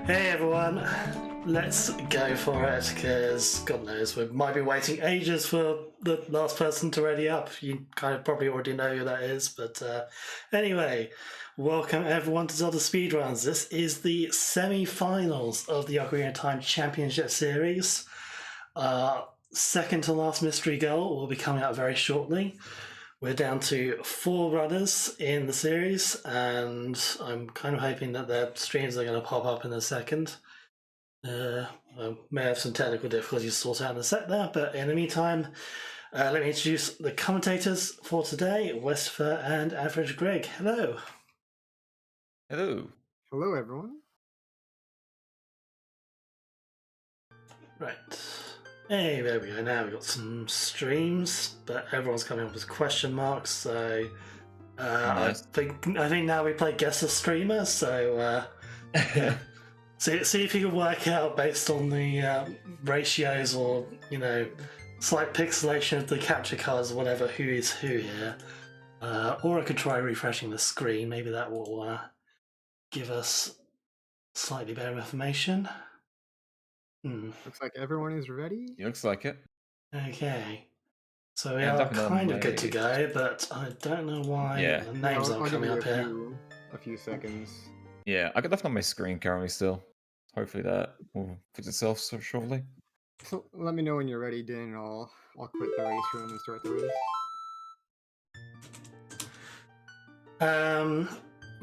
Hey everyone, let's go for it because God knows we might be waiting ages for the last person to ready up. You kind of probably already know who that is, but anyway, welcome everyone to ZeldaSpeedRuns. This is the semi-finals of the Ocarina of Time Championship Series. Second to last mystery goal will be coming out very shortly. We're down to 4 runners in the series, and I'm kind of hoping that their streams are going to pop up in a second. I may have some technical difficulties to sort out in a sec there, but in the meantime, let me introduce the commentators for today, Westfer and Average Greg. Hello. Hello. Hello, everyone. Right. Hey, there we go. Now we've got some streams, but everyone's coming up with question marks, so Nice. I think now we play Guess a Streamer, so yeah. See if you can work out based on the ratios or, slight pixelation of the capture cards or whatever, who is who here. Or I could try refreshing the screen. Maybe that will give us slightly better information. Looks like everyone is ready. It looks like it. Okay. So we Yeah, are definitely on kind of my good to go, but I don't know why the names I'll aren't give coming you up here. a few seconds. Yeah, I got left on my screen currently still. Hopefully that will fix itself shortly. So let me know when you're ready, Dan, and I'll quit the race room and start the race.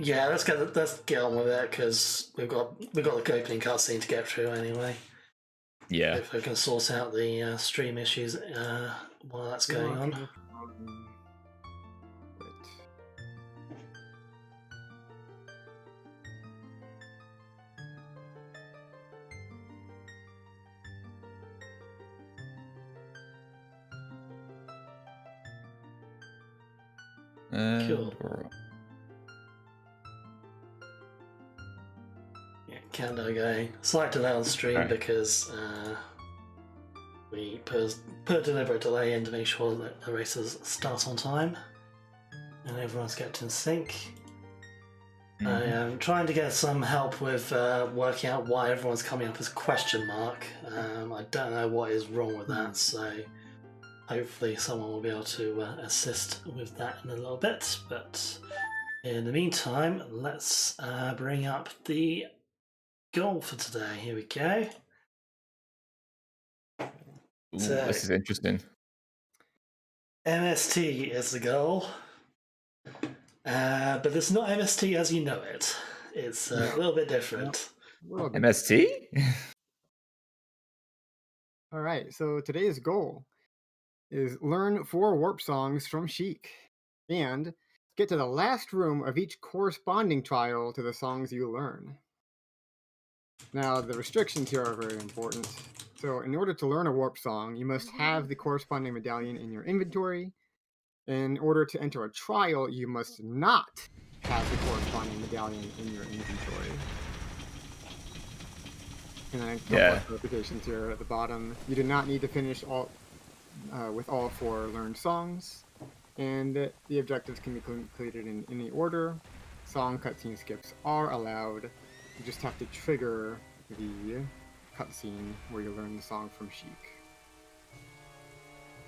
Yeah, let's get on with it because we've got the opening cutscene to get through anyway. Yeah. If we can sort out the stream issues while that's going on. Cool. Yeah, countdown going. Slight delay on stream because we put a deliberate delay in to make sure that the races start on time and everyone's kept in sync. I am trying to get some help with working out why everyone's coming up as question mark. I don't know what is wrong with that, so hopefully someone will be able to assist with that in a little bit. But in the meantime, let's bring up the goal for today. Here we go. Ooh, this is interesting. MST is the goal. But it's not MST as you know it. It's a little bit different. MST? All right, so today's goal is learn 4 warp songs from Sheik and get to the last room of each corresponding trial to the songs you learn. Now, the restrictions here are very important. So in order to learn a warp song, you must have the corresponding medallion in your inventory. In order to enter a trial, you must not have the corresponding medallion in your inventory. And then a couple of clarifications here at the bottom. You do not need to finish with all 4 learned songs. And the objectives can be completed in any order. Song cutscene skips are allowed. You just have to trigger the cutscene where you learn the song from Sheik.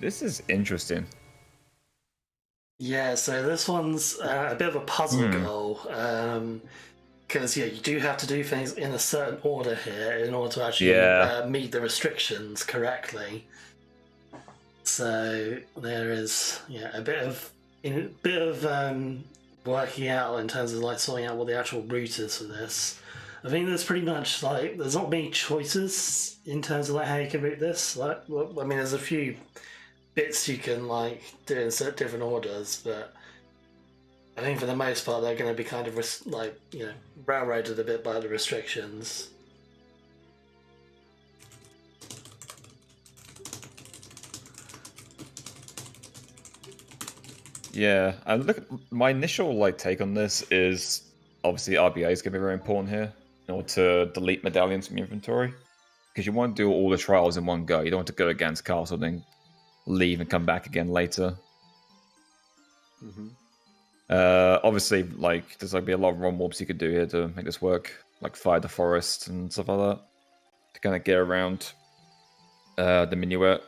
This is interesting. Yeah, so this one's a bit of a puzzle goal. Because, you do have to do things in a certain order here in order to actually meet the restrictions correctly. So there is a bit of working out in terms of sorting out what the actual route is for this. I think there's pretty much there's not many choices in terms of how you can route this. There's a few bits you can do in different orders, but I think for the most part they're going to be kind of railroaded a bit by the restrictions. Yeah, and look, my initial take on this is obviously RBA is going to be very important here in order to delete medallions from your inventory, because you want to do all the trials in one go. You don't want to go against Castle and then leave and come back again later. Obviously, there's be a lot of run warps you could do here to make this work. like fire the forest and stuff like that to kind of get around the minuet,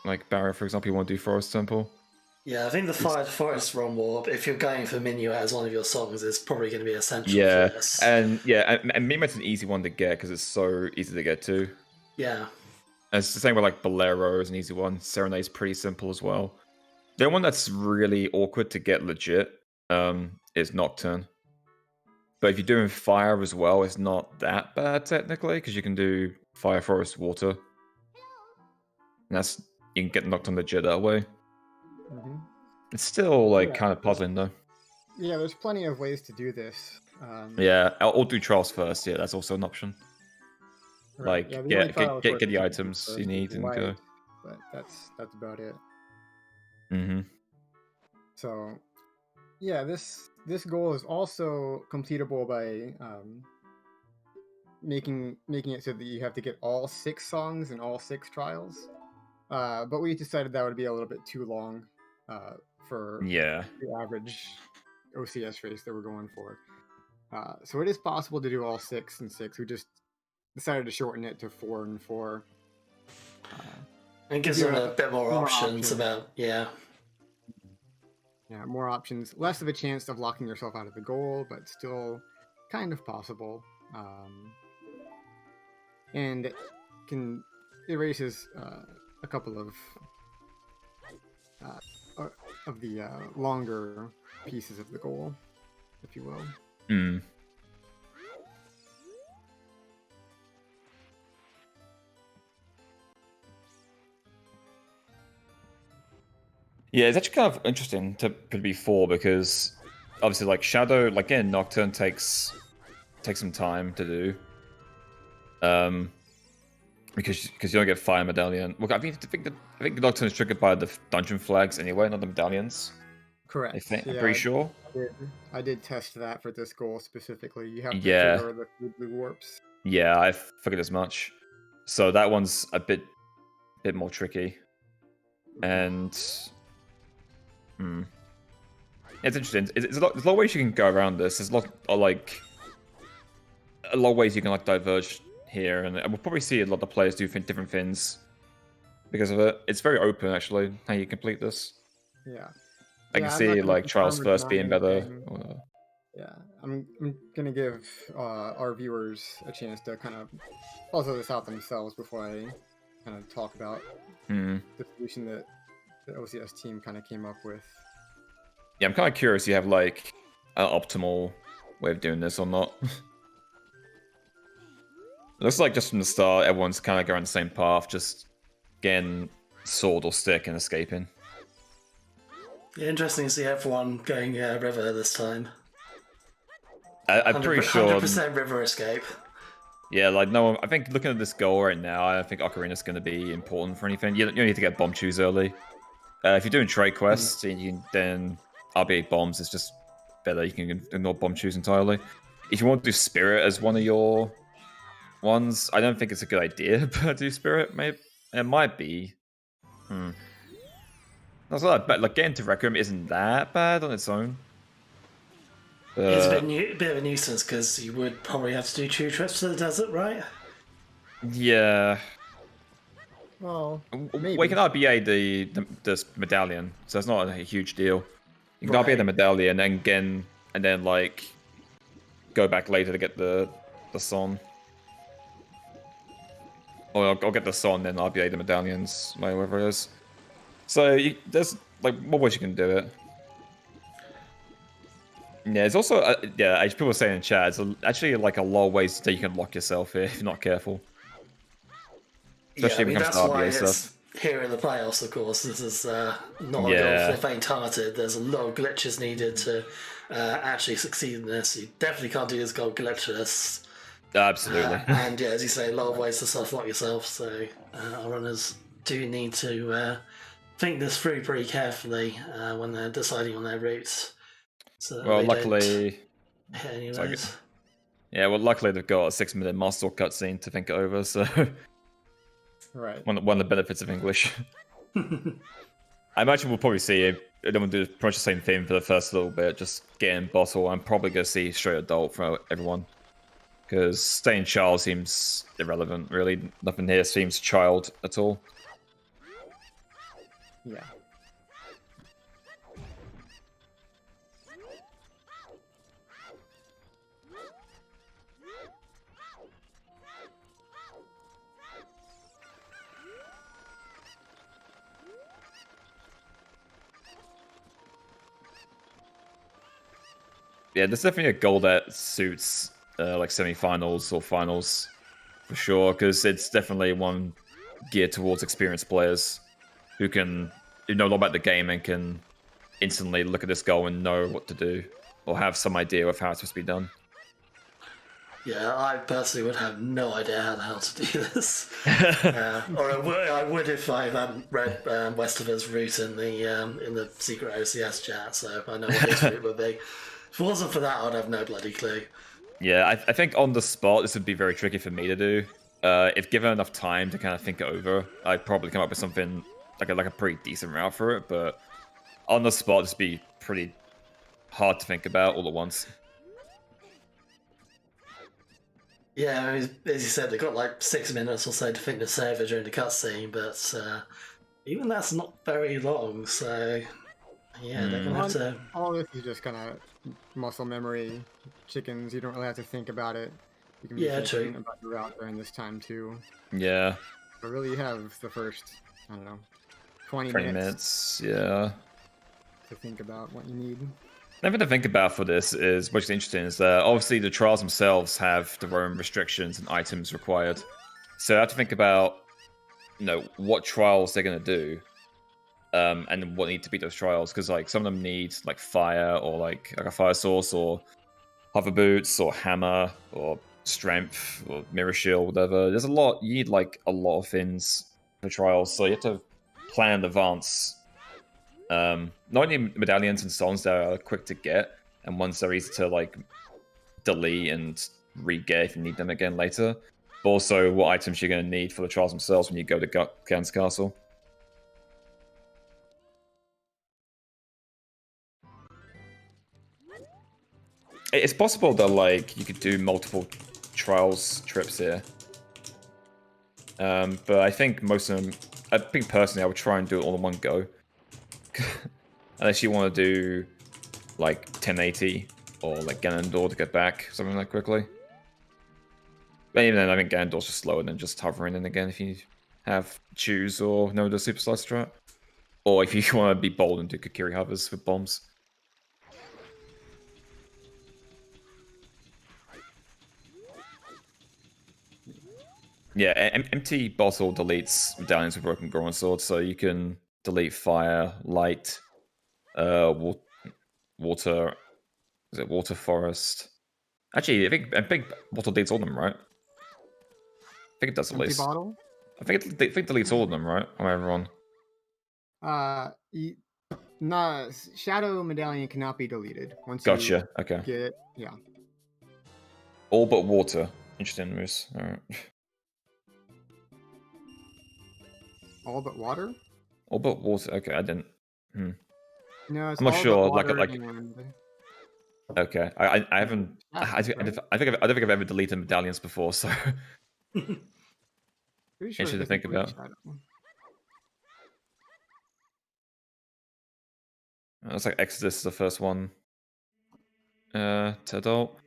like barrier, for example. You want to do forest temple. Yeah, I think the Fire Forest Ron Warp, if you're going for Minuet as one of your songs, is probably going to be essential for this. And Minuet's an easy one to get because it's so easy to get to. Yeah. And it's the same with like Bolero is an easy one. Serenade's pretty simple as well. The one that's really awkward to get legit is Nocturne. But if you're doing fire as well, it's not that bad technically because you can do fire, forest, water. And that's you can get Nocturne legit that way. Mm-hmm. It's still like kind of puzzling though. Yeah, there's plenty of ways to do this. Yeah, I'll do trials first. Yeah, that's also an option. Right. Like yeah, get the items you need and go. But that's about it. Mm-hmm. So, yeah, this goal is also completable by making it so that you have to get all 6 songs in all 6 trials. But we decided that would be a little bit too long for the average OCS race that we're going for. So it is possible to do all 6 and 6. We just decided to shorten it to 4 and 4. It gives them a bit more options about, Yeah, more options. Less of a chance of locking yourself out of the goal, but still kind of possible. And it erases a couple of the longer pieces of the goal, if you will. Mm. Yeah, it's actually kind of interesting to be 4 because obviously, like Shadow, like again, Nocturne takes some time to do. Because you don't get fire medallion. Well, I think the Nocturne is triggered by the dungeon flags anyway, not the medallions. Correct. I'm pretty sure. I did test that for this goal specifically. You have to trigger the blue warps. Yeah, I figured as much. So that one's a bit more tricky, and it's interesting. There's a lot of ways you can go around this. There's a lot of ways you can like diverge here, and we'll probably see a lot of players do different things because of it. It's very open actually how you complete this. Yeah. I can see like trials first being better. Yeah, I'm gonna give our viewers a chance to kind of puzzle this out themselves before I kind of talk about the solution that the OCS team kind of came up with. Yeah, I'm kind of curious. You have like an optimal way of doing this or not? Looks like just from the start, everyone's kind of going the same path, just getting sword or stick and escaping. Yeah, interesting to see everyone going river this time. I'm pretty sure 100% river escape. Yeah, like no one. I think looking at this goal right now, I don't think Ocarina's going to be important for anything. You don't need to get bomb choose early. If you're doing trade quests, then RBA bombs is just better. You can ignore bomb choose entirely. If you want to do spirit as one of your ones, I don't think it's a good idea. But do spirit, maybe it might be. That's not that bad. Like getting to Requiem isn't that bad on its own. It's a bit of a nuisance because you would probably have to do 2 trips to the desert, right? Yeah. Well, maybe. We can RBA the medallion, so it's not a huge deal. You can RBA the medallion and then like go back later to get the son. Or I'll get the son, then RBA the medallions, whatever it is. So there's like more ways you can do it. Yeah, it's also as people were saying in chat, it's actually like a lot of ways that you can lock yourself here if you're not careful. Especially when it comes to RBA stuff. Here in the playoffs, of course, this is not a goal for the faint-hearted. There's a lot of glitches needed to actually succeed in this. You definitely can't do this goal glitchless. Absolutely. And yeah, as you say, a lot of ways to self-lock yourself. So our runners do need to think this through pretty carefully when they're deciding on their routes. So well, luckily, anyways. Luckily they've got a 6-minute master cutscene to think it over. So, right, one of the benefits of English. I imagine we'll probably see them do pretty much the same thing for the first little bit, just getting bottle. I'm probably gonna see straight adult for everyone. Because staying child seems irrelevant, really. Nothing here seems child at all. Yeah. Yeah, there's definitely a goal that suits like semi-finals or finals for sure, because it's definitely one geared towards experienced players who know a lot about the game and can instantly look at this goal and know what to do or have some idea of how it's supposed to be done. Yeah, I personally would have no idea how to do this. Or I would if I hadn't read Westover's route in the secret OCS chat, so I know what his route would be. If it wasn't for that, I'd have no bloody clue. Yeah, I think on the spot, this would be very tricky for me to do. If given enough time to kind of think it over, I'd probably come up with something like a pretty decent route for it, but on the spot, this would be pretty hard to think about all at once. Yeah, as you said, they've got like 6 minutes or so to think this over during the cutscene, but even that's not very long, so yeah, they're gonna have to. All this is just kind of muscle memory chickens. You don't really have to think about it. You can be thinking about your route during this time too. Yeah. But really, you have the first, I don't know, 20 minutes. Yeah. To think about what you need. Another thing to think about for this is, which is interesting, is that obviously the trials themselves have their own restrictions and items required. So I have to think about, what trials they're going to do, and what need to beat those trials. Because like some of them need like fire or like a fire source or hover boots or hammer or strength or mirror shield, whatever. There's a lot. You need like a lot of things for trials, so you have to plan in advance. Not only medallions and songs that are quick to get, and ones that are easy to like delete and re-get if you need them again later, but also what items you're going to need for the trials themselves when you go to Gan's Castle. It's possible that like you could do multiple trials trips here, but I think most of them. I think personally, I would try and do it all in one go. Unless you want to do like 1080 or like Ganondorf to get back something like quickly. But even then, I think Ganondorf's just slower than just hovering in again if you have choose or know the super slide strat. Or if you want to be bold and do Kokiri hovers with bombs. Yeah, empty bottle deletes medallions with broken Goron sword, so you can delete fire, light, water. Is it water forest? Actually, I think bottle deletes all of them, right? I think it does at least. Bottle? I think it deletes all of them, right? Or everyone? No, Shadow Medallion cannot be deleted once Gotcha. you Okay. get it. Yeah. All but water. Interesting, Moose. All right. All but water? All but water. Okay, I didn't. No, it's I'm not all sure. but Like. Okay, I haven't. I don't think I've ever deleted medallions before, so. Interesting to think about. Looks like Exodus is the first one. To adult.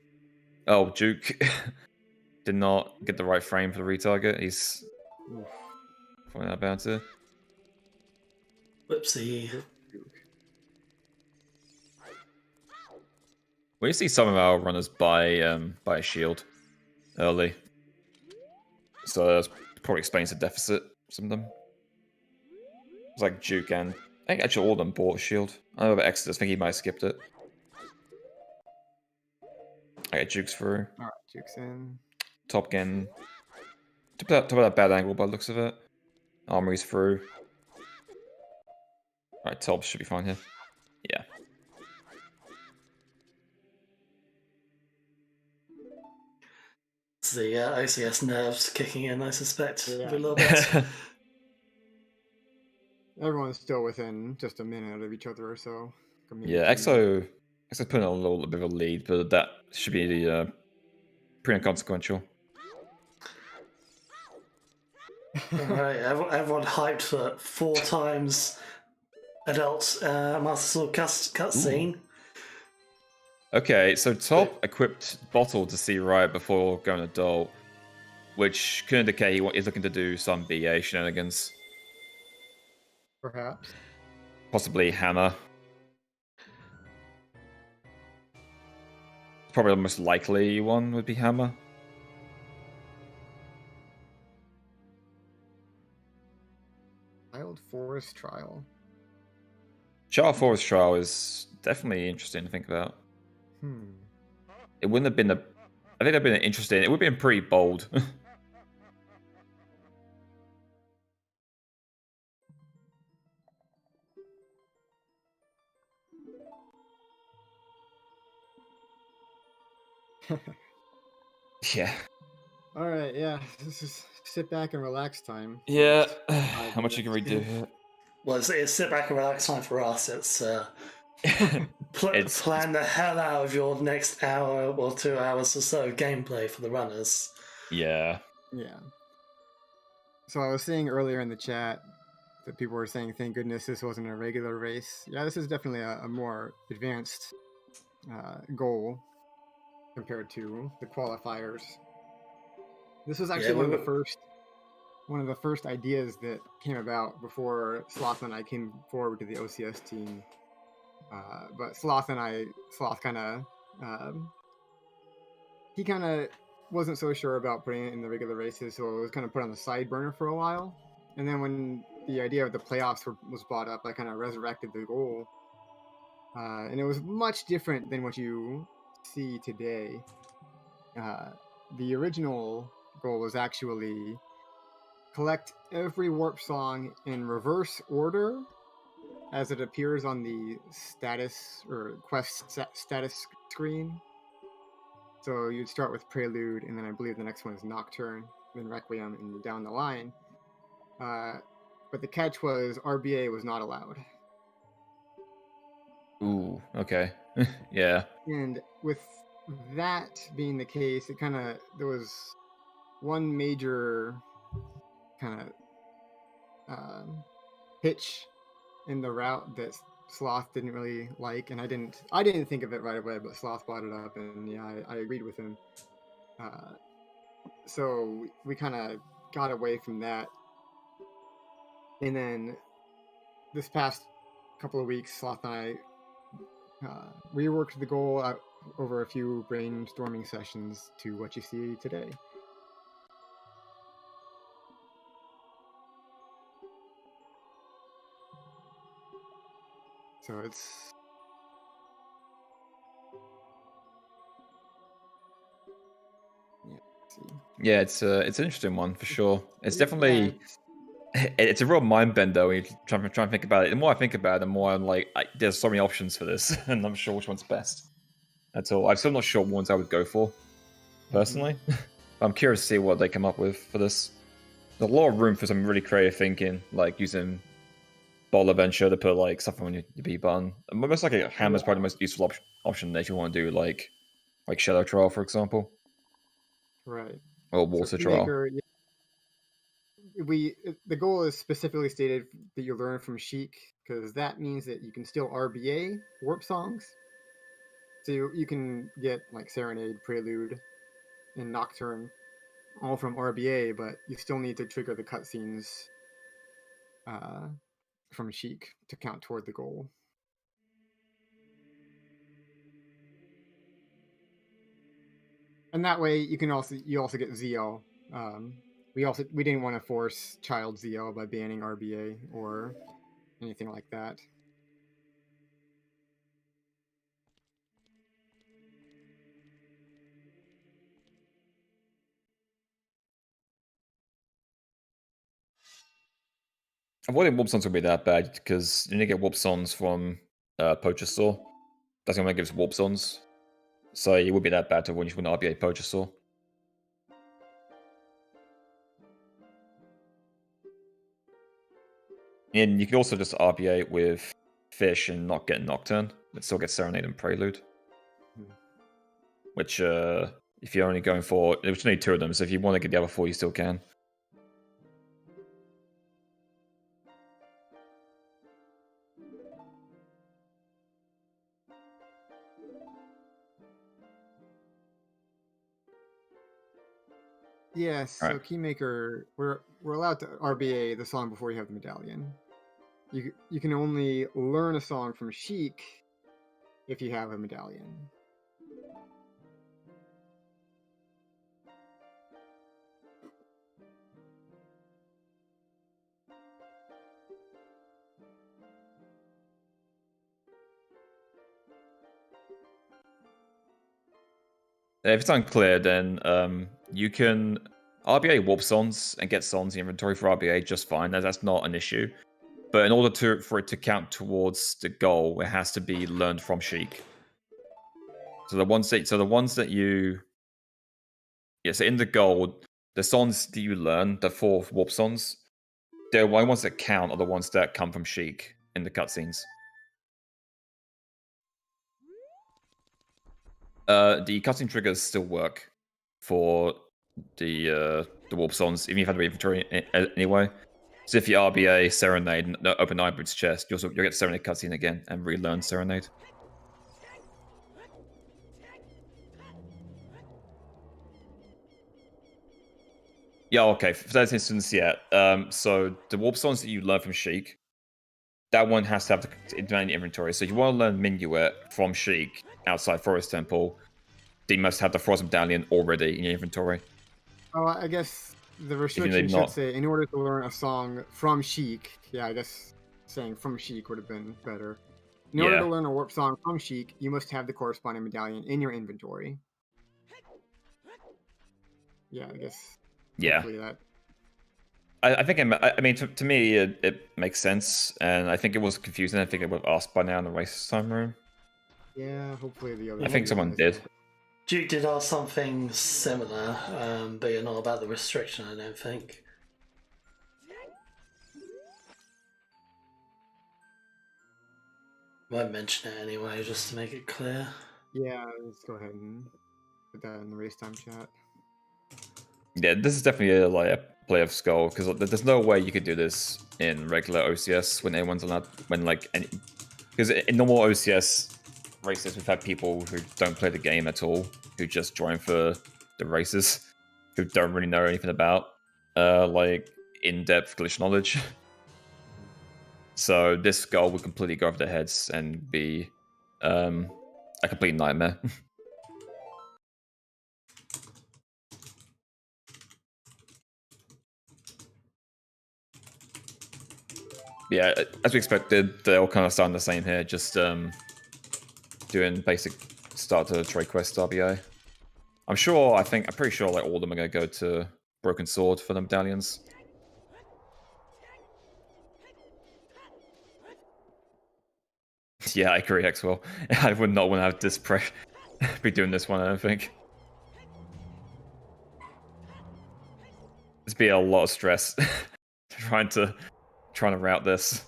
Oh, Duke did not get the right frame for the retarget. He's pointing out about it. Whoopsie. We see some of our runners buy a shield early, so that probably explains the deficit. Some of them. It's like Duke and I think actually all of them bought a shield. I don't know about Exodus. I think he might have skipped it. I get Duke's through. Alright, Duke's in. Top Gen. Top of that bad angle by the looks of it. Armory's through. Alright, Tobbs should be fine here. Yeah. It's the OCS nerves kicking in, I suspect, a little bit. Everyone's still within just a minute of each other or so. Yeah, Exo's putting a little bit of a lead, but that should be pretty pretty inconsequential. Alright, everyone hyped for 4 times adult Master Sword cutscene. Okay, so top equipped bottle to see right before going adult, which could indicate he's looking to do some BA shenanigans. Perhaps. Possibly hammer. Probably the most likely one would be hammer. Wild Forest Trial. Child Forest Trial is definitely interesting to think about. It wouldn't have been I think that'd been interesting. It would have been pretty bold. Yeah. All right, yeah. This is sit back and relax time. Yeah. It's How much you can redo here? Well, it's sit back and relax time for us. It's plan the hell out of your next hour or 2 hours or so of gameplay for the runners. Yeah. Yeah. So I was saying earlier in the chat that people were saying, thank goodness this wasn't a regular race. Yeah, this is definitely a more advanced goal compared to the qualifiers. This was actually one of the first ideas that came about before Sloth and I came forward to the OCS team. But Sloth kind of he kind of wasn't so sure about putting it in the regular races, so it was kind of put on the side burner for a while. And then when the idea of the playoffs was brought up, I kind of resurrected the goal. And it was much different than what you see today. The original goal was actually collect every warp song in reverse order as it appears on the status or quest status screen. So you'd start with Prelude, and then I believe the next one is Nocturne, then Requiem, and down the line. But the catch was RBA was not allowed. Ooh, okay. Yeah. And with that being the case, there was one major kind of hitch in the route that Sloth didn't really like, and I didn't think of it right away, but Sloth brought it up, and yeah, I agreed with him. So we kind of got away from that, and then this past couple of weeks, Sloth and I reworked the goal out over a few brainstorming sessions to what you see today. So it's Yeah, it's an interesting one for sure. It's definitely it's a real mind bender when you try and think about it. The more I think about it, the more I'm like, there's so many options for this, and I'm sure which one's best. That's all. I'm still not sure what ones I would go for, personally. I'm curious to see what they come up with for this. There's a lot of room for some really creative thinking, like using Bottle Adventure to put like something on your B button. Most likely, Hammer's probably the most useful option if you want to do like Shadow Trial, for example. Right. Or Water Trial. The goal is specifically stated that you learn from Sheik, because that means that you can still RBA warp songs. So you can get like Serenade, Prelude, and Nocturne all from RBA, but you still need to trigger the cutscenes from Sheik to count toward the goal. And that way you also get ZL. We didn't want to force child ZL by banning RBA or anything like that. I wouldn't warp songs would be that bad because you need to get warp songs from Poacher Saw. That's the only one that gives warp songs. So it would be that bad to when you win RBA Poacher Saw. And you can also just RBA with Fish and not get Nocturne, but still get Serenade and Prelude. Which If you're only going for, you just need 2 of them. So if you want to get the other 4, you still can. Yes, so Right. Keymaker, we're allowed to RBA the song before you have the medallion. You can only learn a song from Sheik if you have a medallion. If it's unclear, then you can RBA warp songs and get songs in inventory for RBA just fine. That's not an issue. But in order for it to count towards the goal, it has to be learned from Sheik. So the ones that you, so in the goal, the songs that you learn, the 4 warp songs, the only ones that count are the ones that come from Sheik in the cutscenes. The cutscene triggers still work for the warp songs, even if you have the inventory anyway. So if you RBA Serenade and open Nightbrood's chest, you'll get Serenade cutscene again and relearn Serenade. Yeah, okay. For that instance, yeah. So the warp songs that you learn from Sheik, that one has to have the inventory. So if you want to learn Minuet from Sheik outside Forest Temple, then you must have the Frost Medallion already in your inventory. Oh, I guess the restriction should not. say, in order to learn a song from Sheik. Yeah, I guess saying from Sheik would have been better. In order to learn a warp song from Sheik, you must have the corresponding medallion in your inventory. Yeah, I guess. Yeah. That... I think, I mean, to me, it makes sense, and I think it was confusing. I think it would have asked by now in the race time room. Yeah, hopefully the other. I think someone did. Duke did ask something similar, but you're not about the restriction, I don't think. Might mention it anyway, just to make it clear. Yeah, let's go ahead and put that in the race time chat. Yeah, this is definitely a play of Skull, because there's no way you could do this in regular OCS when anyone's allowed, because in normal OCS races we've had people who don't play the game at all, who just join for the races, who don't really know anything about in-depth glitch knowledge. So this Skull would completely go over their heads and be a complete nightmare. Yeah, as we expected, they're all kind of starting the same here, just doing basic starter trade quest RBA. I'm pretty sure like all of them are going to go to Broken Sword for the medallions. Yeah, I agree, Xwell. I would not want to have this be doing this one, I don't think. There'd be a lot of stress trying to route this.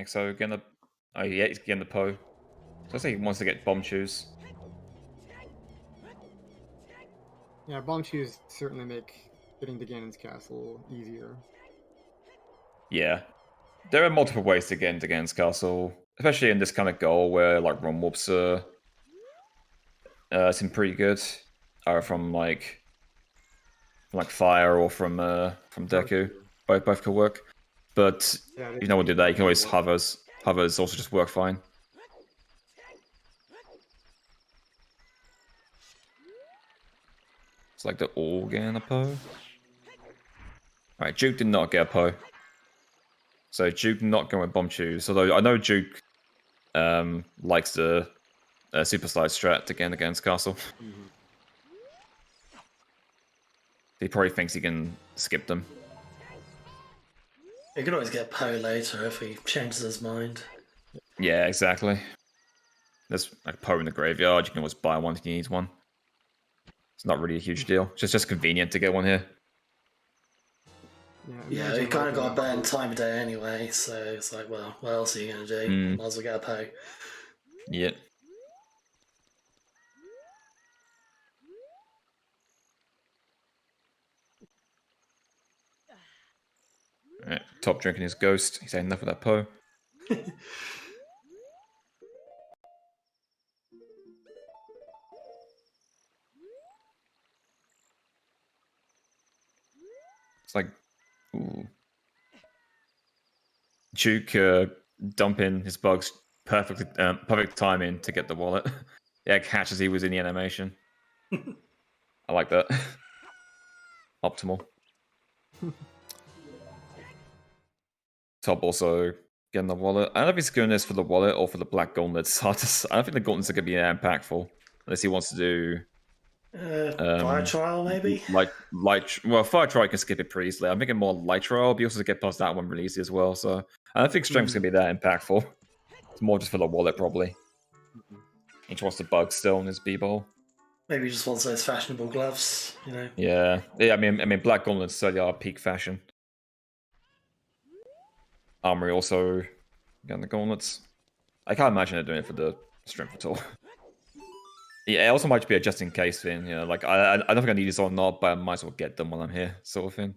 So getting he's getting the Poe. So I think he wants to get bomb shoes. Yeah, bomb shoes certainly make getting to Ganon's castle easier. Yeah. There are multiple ways to get into Ganon's castle, especially in this kind of goal where like run warps seem pretty good. Or from fire or from Deku. Both could work. But yeah, if you don't want to do that, you can always hovers. Hovers also just work fine. It's like the all getting a Poe. Alright, Duke did not get a Poe. So Duke not going with bomb shoes. Although I know Duke likes the super slide strat to get against castle. Mm-hmm. He probably thinks he can skip them. You can always get Poe later if he changes his mind. Yeah, exactly. There's like Poe in the graveyard. You can always buy one if you need one. It's not really a huge deal. It's just convenient to get one here. Yeah, you kind of got to burn time of day anyway, so it's like, well, what else are you going to do? Might as well get a Poe. Yeah. Alright, top drinking his ghost. He's had enough of that Poe. It's like, ooh. Duke dumping his bugs perfect timing to get the wallet. Yeah, catch as he was in the animation. I like that. Optimal. Top also getting the wallet. I don't know if he's doing this for the wallet or for the black gauntlets. I don't think the gauntlets are going to be impactful unless he wants to do Fire trial, maybe? Well, fire trial can skip it pretty easily. I'm thinking more light trial, but you also get past that one really easy as well. So I don't think strength's going to be that impactful. It's more just for the wallet, probably. He just wants the bug still in his b-ball. Maybe he just wants those fashionable gloves, you know? Yeah. I mean, black gauntlets certainly are peak fashion. Armory also getting the gauntlets. I can't imagine they're doing it for the strength at all. Yeah, it also might be a just in case thing. You know, like I don't think I need this or not, but I might as well get them while I'm here, sort of thing.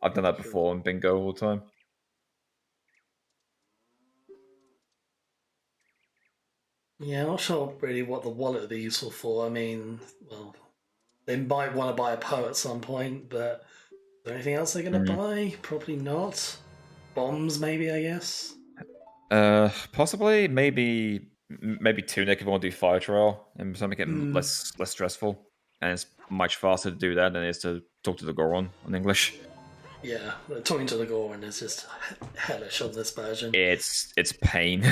I've done that before in bingo all the time. Yeah, I'm not sure really what the wallet would be useful for. I mean, well, they might want to buy a Poe at some point, but is there anything else they're going to buy? Probably not. Bombs, maybe, I guess. Possibly, maybe Tunic if you want to do fire trial and something get less stressful, and it's much faster to do that than it is to talk to the Goron in English. Yeah, talking to the Goron is just hellish on this version. It's pain.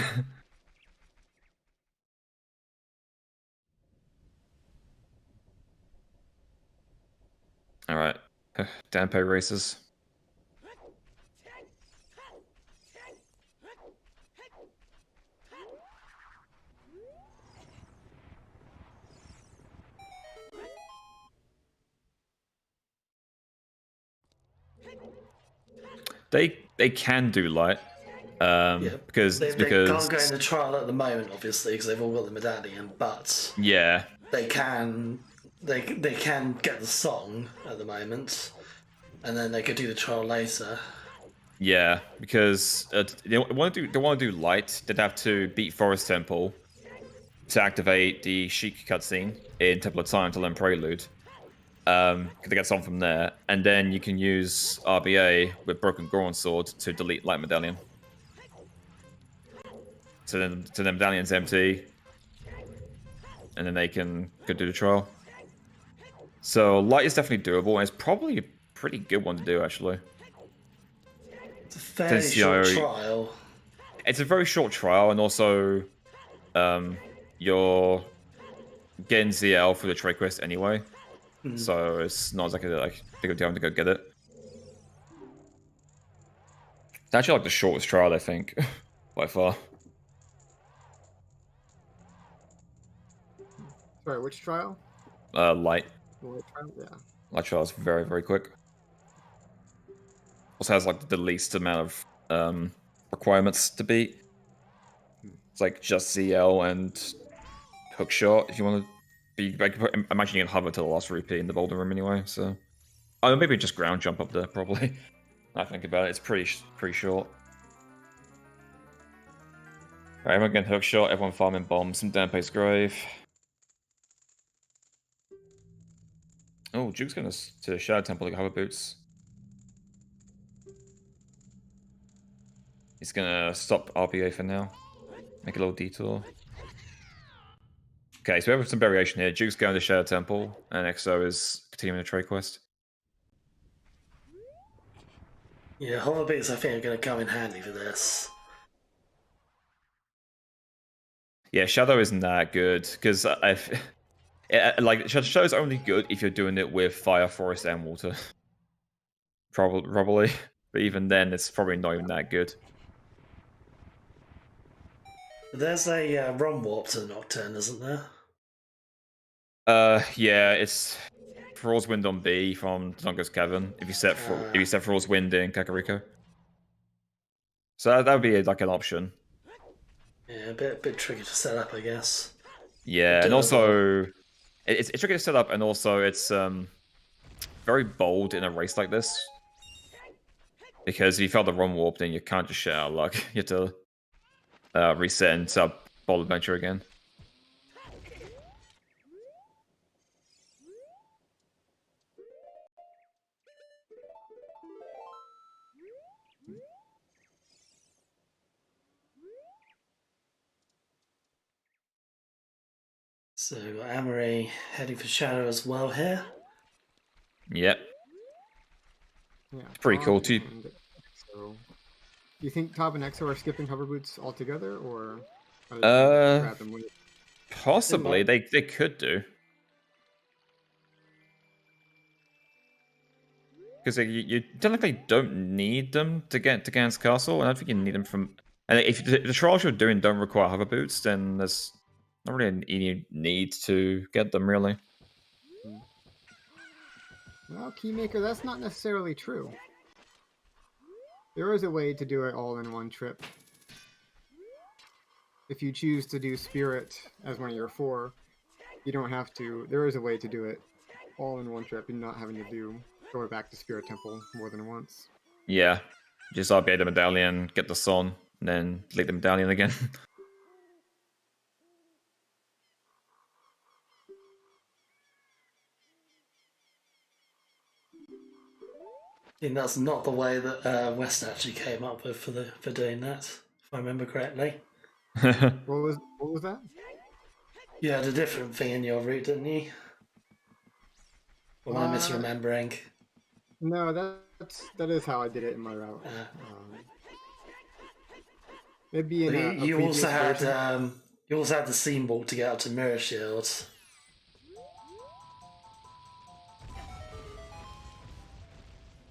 All right, Dampo races. They can do light. Because they can't go in the trial at the moment, obviously, because they've all got the medallion. But yeah, they can get the song at the moment, and then they could do the trial later. Yeah, because they want to do light. They'd have to beat Forest Temple to activate the Sheik cutscene in Temple of Time to learn Prelude. They get something from there, and then you can use RBA with Broken Goron Sword to delete Light Medallion. So then the medallion's empty, and then they can go do the trial. So light is definitely doable, and it's probably a pretty good one to do, actually. It's a fairly short trial. It's a very short trial, and also you're getting ZL for the trade quest anyway. So it's not exactly like they're having to go get it. It's actually like the shortest trial, I think, by far. Sorry, which trial? Light. Light trial, yeah. Light trial is very, very quick. Also has like the least amount of requirements to beat. It's like just ZL and hook shot if you want to be. I imagine you can hover to the last rupee in the Boulder Room anyway. So, oh, maybe just ground jump up there. Probably. I think about it. It's pretty short. Alright, everyone getting hook shot. Everyone farming bombs from Dampe's grave. Oh, Duke's going to Shadow Temple to hover boots. He's gonna stop RBA for now. Make a little detour. Okay, so we have some variation here. Duke's going to Shadow Temple, and XO is continuing the trade quest. Yeah, hover boots I think are going to come in handy for this. Yeah, Shadow isn't that good, because like, Shadow's only good if you're doing it with fire, forest, and water. Probably. But even then, it's probably not even that good. There's a run warp to the Nocturne, isn't there? Yeah, it's Thrall's Wind on B from Zongo's Cavern. If you set Thrall's Wind in Kakariko, so that would be like an option. Yeah, a bit tricky to set up, I guess. Yeah, and also it's tricky to set up, and also it's very bold in a race like this. Because if you fail the run warp, then you can't just shit out of luck. You have to reset and set up Bold Adventure again. So we've got Amory heading for Shadow as well here. Yep. Yeah, It's pretty cool too. So, do you think Top and Exo are skipping hover boots altogether, or are they grab them with? Possibly, they could do. Because you technically don't need them to get to Gan's Castle. I don't think you need them from... And if the trials you're doing don't require hover boots, then there's not really any need to get them, really. Well, Keymaker, that's not necessarily true. There is a way to do it all in one trip. If you choose to do Spirit as one of your 4, you don't have to. There is a way to do it all in one trip and not having to go back to Spirit Temple more than once. Yeah. Just RBA the medallion, get the Son, and then delete the medallion again. I think that's not the way that West actually came up with for doing that, if I remember correctly. What was that? You had a different thing in your route, didn't you? Or am I misremembering? No, that is how I did it in my route. Maybe in you also had the Seam Walk to get up to Mirror Shield.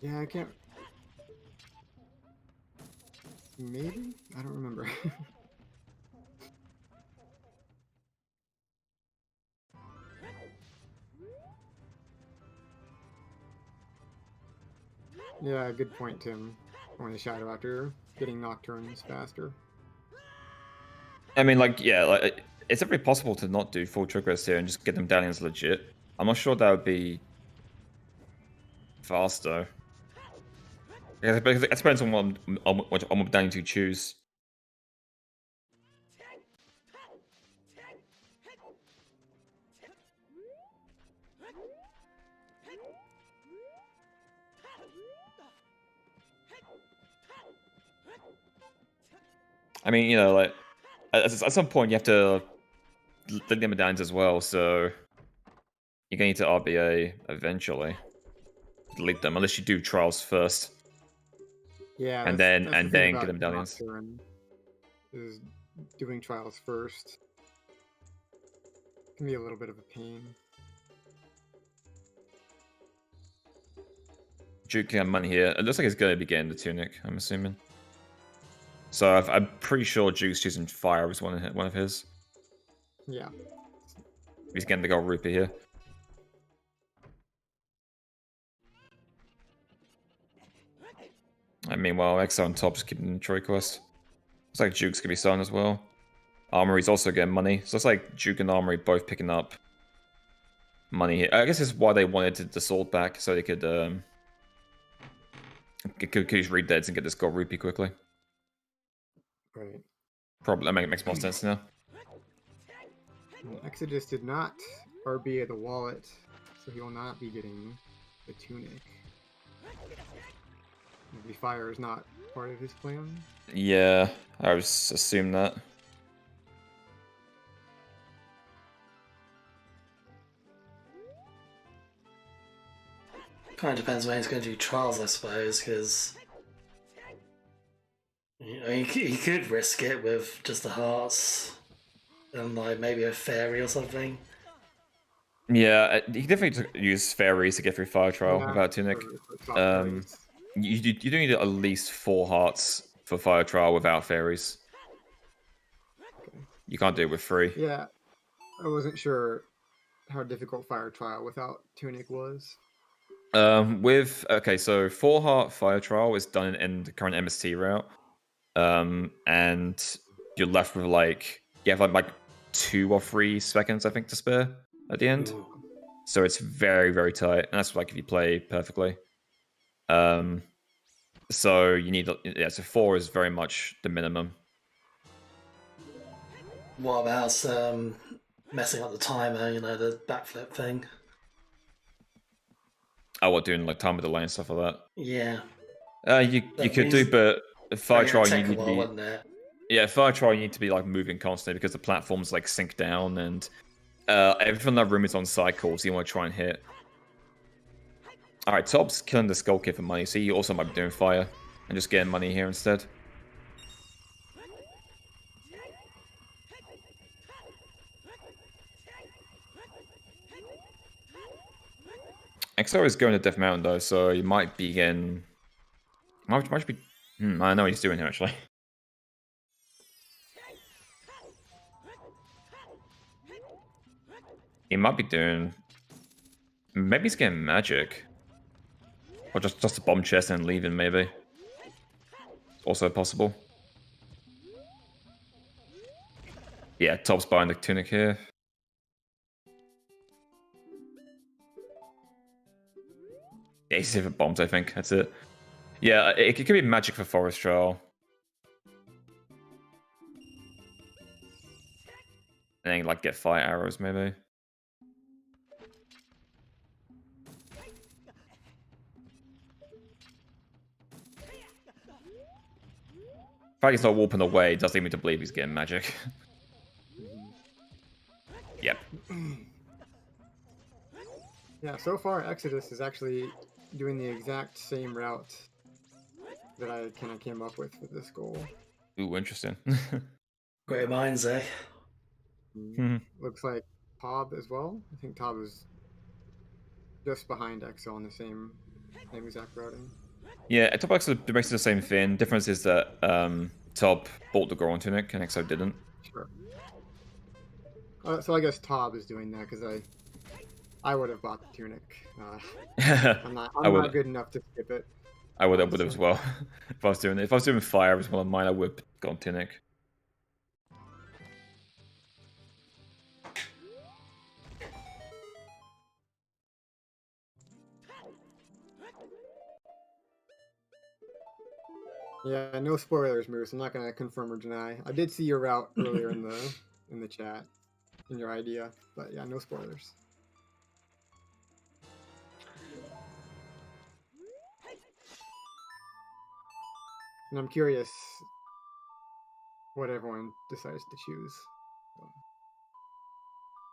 Yeah, I can't. Maybe? I don't remember. Yeah, good point, Tim. Going to Shadow after getting Nocturnes faster. I mean, like, yeah, like, it's definitely possible to not do full triggers here and just get them medallions legit. I'm not sure that would be faster. Yeah, it depends on what medallion you choose. I mean, you know, like, at some point you have to delete the medallions as well, so you're going to need to RBA eventually. Delete them, unless you do trials first. Yeah, and then get the medallions. Nocturne is doing trials first. Can be a little bit of a pain. Duke can have money here. It looks like he's going to be getting the tunic, I'm assuming. So I'm pretty sure Duke's choosing fire as one of his. Yeah. He's getting the gold rupee here. And meanwhile, Exo on top is keeping the Troy quest. Looks like Duke's gonna be selling as well. Armory's also getting money. So it's like Duke and Armory both picking up money here. I guess this is why they wanted the sword back, so they could use Reed Deads and get this gold rupee quickly. Right. Probably that makes more sense now. Exodus did not RBA the wallet, so he will not be getting the tunic. Maybe fire is not part of his plan. Yeah, I would assume that. Kind of depends when he's going to do trials, I suppose, because you know, he could risk it with just the hearts and like maybe a fairy or something. Yeah, he definitely use fairies to get through fire trial without tunic. You do need at least 4 hearts for Fire Trial without fairies. Okay. You can't do it with 3. Yeah, I wasn't sure how difficult Fire Trial without Tunic was. Okay, so 4 heart Fire Trial is done in the current MST route. And you're left with you have like 2 or 3 seconds, I think, to spare at the end. Ooh. So it's very, very tight. And that's if you play perfectly. So you need, so 4 is very much the minimum. What about messing up the timer? The backflip thing. Oh, what, doing time with delay and stuff like that? Yeah. You could do, but Fire Trial you need to be. Wouldn't it? Yeah, Fire Trial you need to be moving constantly because the platforms sink down and everything in that room is on cycles. So you want to try and hit. All right, Top's killing the Skull Kid for money, so you also might be doing fire and just getting money here instead. XO is going to Death Mountain though, so you might be getting. Might be. I don't know what he's doing here actually. He might be doing. Maybe he's getting magic. Or just a bomb chest and leaving, maybe. Also possible. Yeah, Top's buying the Tunic here. Yeah, he's saving bombs, I think. That's it. Yeah, it could be magic for Forest Trial. And then, get fire arrows, maybe. The fact he's not warping away does lead me to believe he's getting magic. Yep. Yeah, so far Exodus is actually doing the exact same route that I kind of came up with for this goal. Ooh, interesting. Great minds, eh? Looks like Tob as well. I think Tob is just behind Exo on the same exact routing. Yeah, Top Exo basically the same thing. Difference is that Top bought the Goron Tunic and Exo didn't. Sure. So I guess Tob is doing that because I would have bought the Tunic. I'm not good enough to skip it. I would have as well. If I was doing fire as well on mine, I would have gone Tunic. Yeah, no spoilers, Moose. I'm not gonna confirm or deny. I did see your route earlier in the chat, in your idea, but yeah, no spoilers. And I'm curious what everyone decides to choose.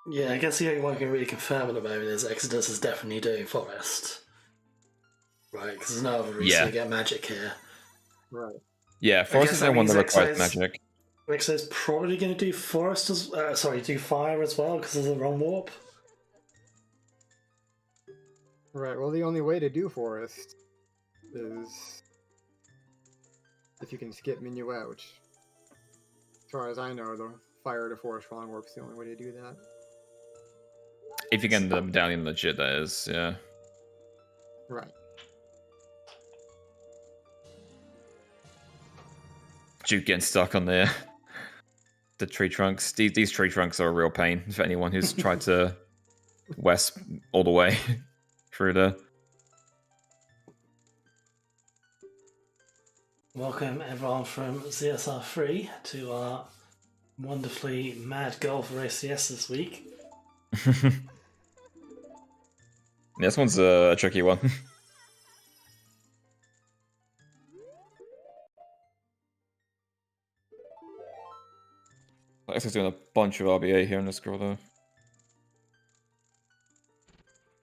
Yeah, I guess the only one I can really confirm at the moment is Exodus is definitely doing Forest. Right, because there's no other reason to get magic here. Right. Yeah, Forest is the one that requires magic. Exodus probably going to do Forest do Fire as well because of the wrong warp. Right, well the only way to do Forest is if you can skip Minuet, which as far as I know, the Fire to Forest wrong warp's the only way to do that. If you get the medallion legit, that is, yeah. Right. Duke getting stuck on the tree trunks. These tree trunks are a real pain for anyone who's tried to west all the way through there. Welcome everyone from ZSR3 to our wonderfully mad goal for ACS this week. This one's a tricky one. Alexa's doing a bunch of RBA here in this scroll though.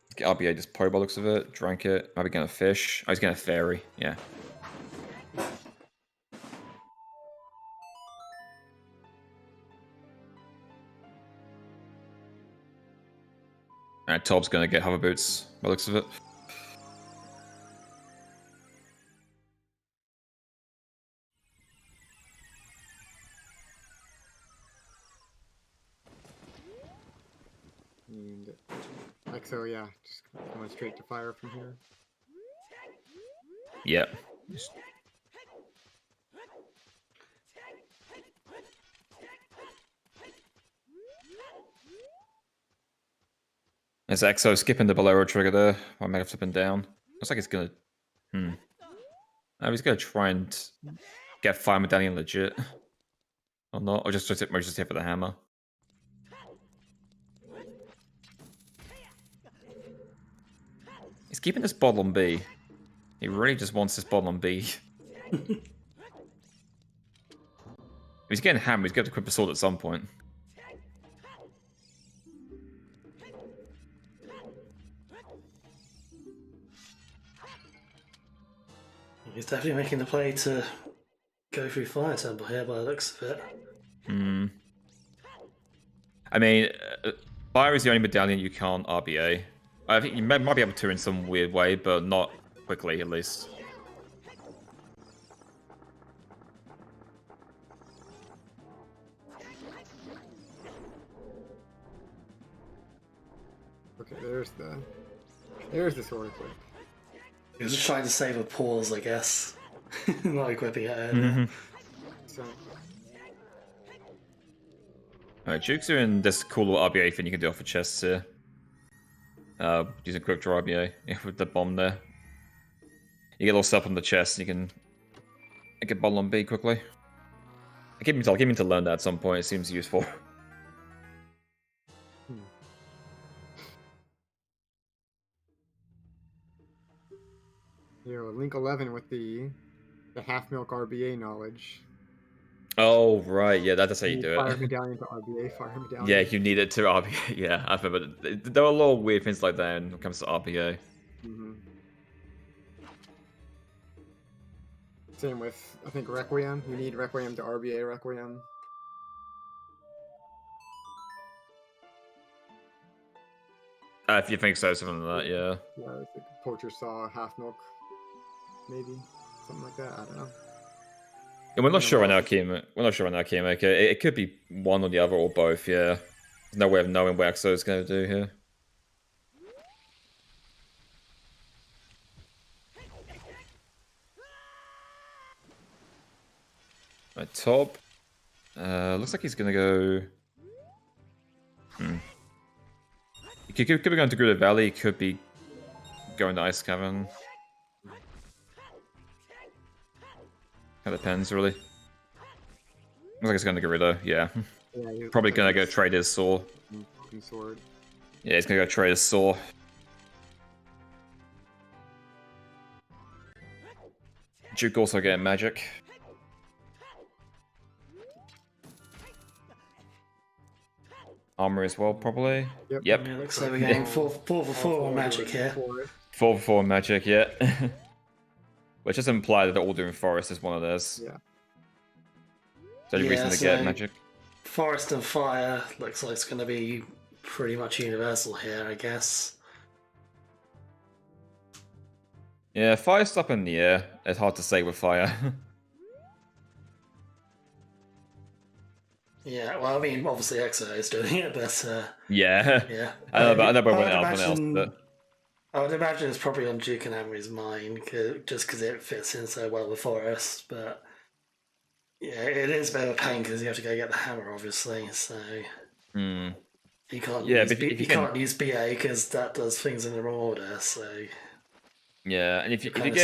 Let's get RBA just po by looks of it. Drank it. Maybe getting a fish. Oh, he's getting a fairy. Yeah. Alright, Tob's gonna get hover boots by looks of it. And Exo, yeah, just going straight to fire from here. Yep. There's Exo skipping the Bolero trigger there. I might have flipping down. Looks like he's gonna. Oh, he's gonna try and get Fire Medallion legit. Or not. Or just hit for the hammer. He's keeping this bottle on B. He really just wants this bottle on B. If he's getting hammered, he's going to equip a sword at some point. He's definitely making the play to go through Fire Temple here by the looks of it. I mean, Fire is the only medallion you can't RBA. I think you might be able to in some weird way, but not quickly, at least. Okay, there's the sword equip. He was just trying to save a pause, I guess. Not equipping it. So, Alright, Duke's doing this cool little RBA thing you can do off of chests here. Using quick draw RBA with the bomb there. You get a little stuff on the chest and you can get bottle on B quickly. I keep meaning to learn that at some point, it seems useful. Link 11 with the half milk RBA knowledge. Oh, right, yeah, that's how you do Fire it. medallion to RBA, fire medallion. Yeah, you need it to RBA. Yeah, I remember. There are a lot of weird things like that when it comes to RBA. Same with, I think, Requiem. You need Requiem to RBA Requiem. If you think so, something like that, yeah. Yeah, it's like Poacher Saw, half milk, maybe. Something like that, I don't know. And we're not sure right now, Keymaker. It could be one or the other or both, yeah. There's no way of knowing what Exo is going to do here. Right, top. Looks like he's going to go... He could be going to Gruda Valley, could be going to Ice Cavern. It depends, really. Looks like he's going to Gerudo, yeah. Probably going to go trade his saw. Sword. Yeah, he's going to go trade his saw. Duke also getting magic. Armor as well, probably. Yep. Yeah, looks like we're getting 4 for 4 on magic here. 4 for 4 magic, yeah. Which does imply that all doing Forest is one of theirs. Yeah. So the reason to get magic. Forest and Fire looks like it's going to be pretty much universal here, I guess. Yeah, Fire's up in the air. It's hard to say with Fire. Yeah, well, I mean, obviously Exo is doing it, but yeah. I know about anyone else, but... I would imagine it's probably on Duke and Emery's mind, just because it fits in so well with Forest, but yeah, it is a bit of a pain because you have to go get the hammer, obviously, so you can't use BA because that does things in the wrong order, so yeah, and if you're getting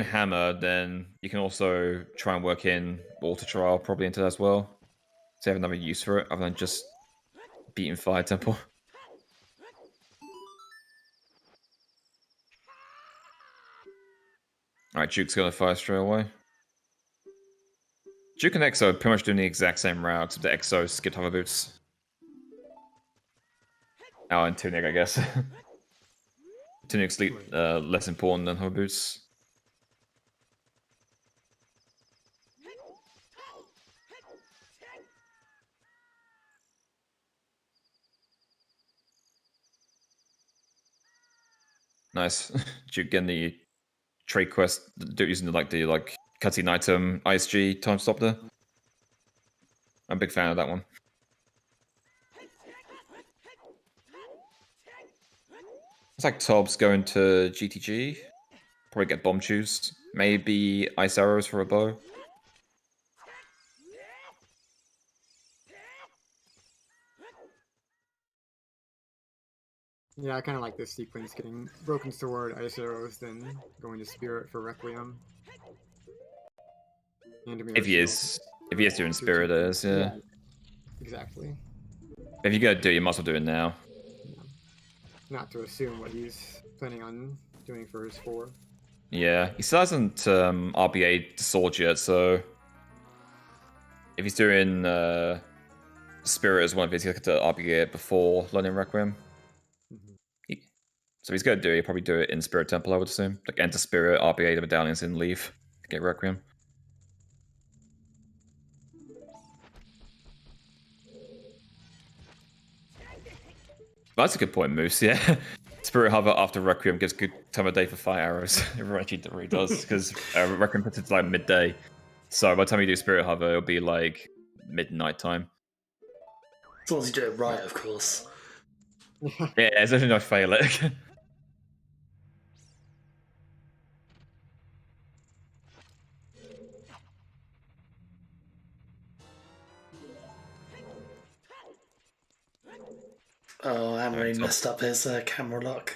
hammer, then you can also try and work in water trial probably into that as well, so you have another use for it other than just beating Fire Temple. Alright, Duke's gonna fire straight away. Duke and Exo are pretty much doing the exact same route, except the Exo skipped hover boots. Oh, and Tunic, I guess. Tunic's less important than hover boots. Nice. Duke getting the trade quest using the cutscene item ISG time stop there. I'm a big fan of that one. It's like Tob's going to GTG. Probably get bomb shoes. Maybe ice arrows for a bow. Yeah, I kind of like this sequence, getting Broken Sword, Ice Arrows, then going to Spirit for Requiem. And If he is doing Spirit, it is, yeah. Exactly. If you're gonna do it, you must as well do it now. Yeah. Not to assume what he's planning on doing for his 4. Yeah, he still hasn't RBA'd the sword yet, so if he's doing Spirit as one of his, he's got to RBA it before learning Requiem. So he's gonna do it, he'll probably do it in Spirit Temple, I would assume. Like enter Spirit, RBA the medallions, and leave to get Requiem. That's a good point, Moose, yeah. Spirit Hover after Requiem gives good time of day for fire arrows. It really does, because Requiem puts it to like midday. So by the time you do Spirit Hover, it'll be like midnight time. As long as you do it right, of course. Yeah, there's actually no fail it. Oh, Amory messed up his camera lock.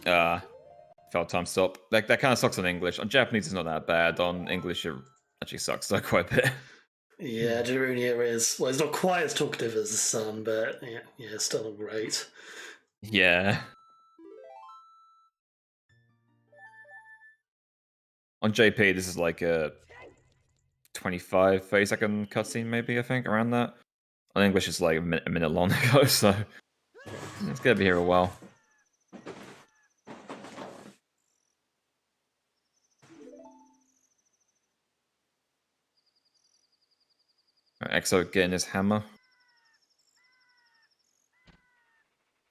Failed time stop. That kind of sucks on English. On Japanese, it's not that bad. On English, it actually sucks quite a bit. Yeah, Jirunia is... Well, he's not quite as talkative as his son, but yeah, still not great. Yeah. On JP, this is like a 25, 30-second cutscene, maybe, I think, around that. On English, it's like a minute long ago, so it's gonna be here a while. Exo getting his hammer.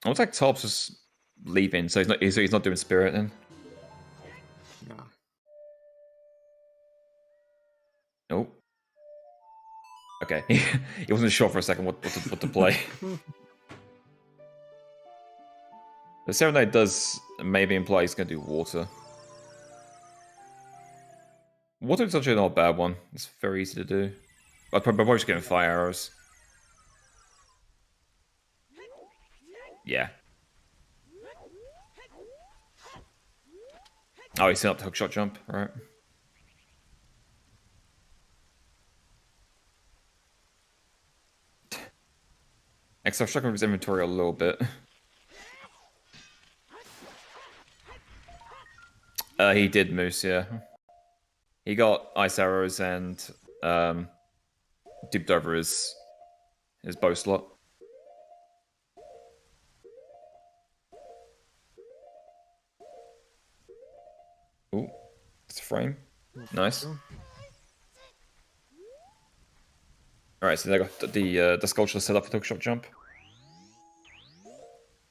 It looks like Tops is leaving, so he's not doing Spirit then. Yeah. Oh. Okay, he wasn't sure for a second what to play. The Serenade does maybe imply he's going to do Water. Water is actually not a bad one. It's very easy to do. But I'm probably just getting Fire Arrows. Yeah. Oh, he's set up to Hookshot Jump, right? Except I'm struggling with his inventory a little bit. He did Moose, yeah. He got Ice Arrows and dipped over his bow slot. Ooh, it's a frame. Nice. Alright, so they got the sculpture set up for Hookshot Jump.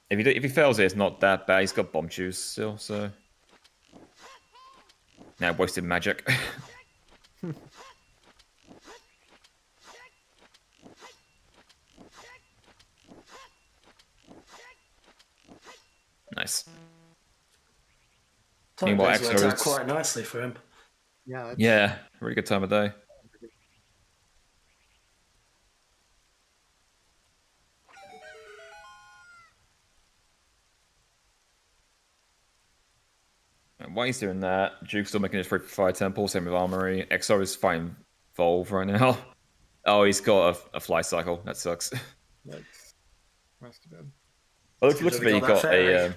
If he fails it, it's not that bad. He's got bomb shoes still, so. Now wasted magic. Nice. Meanwhile, worked out quite nicely for him. Yeah, really good time of day. And while he's doing that, Duke's still making his free fire temple, same with Armory. XO is fighting Volve right now. Oh, he's got a fly cycle. That sucks. That's must have been. Looks of it, he got a.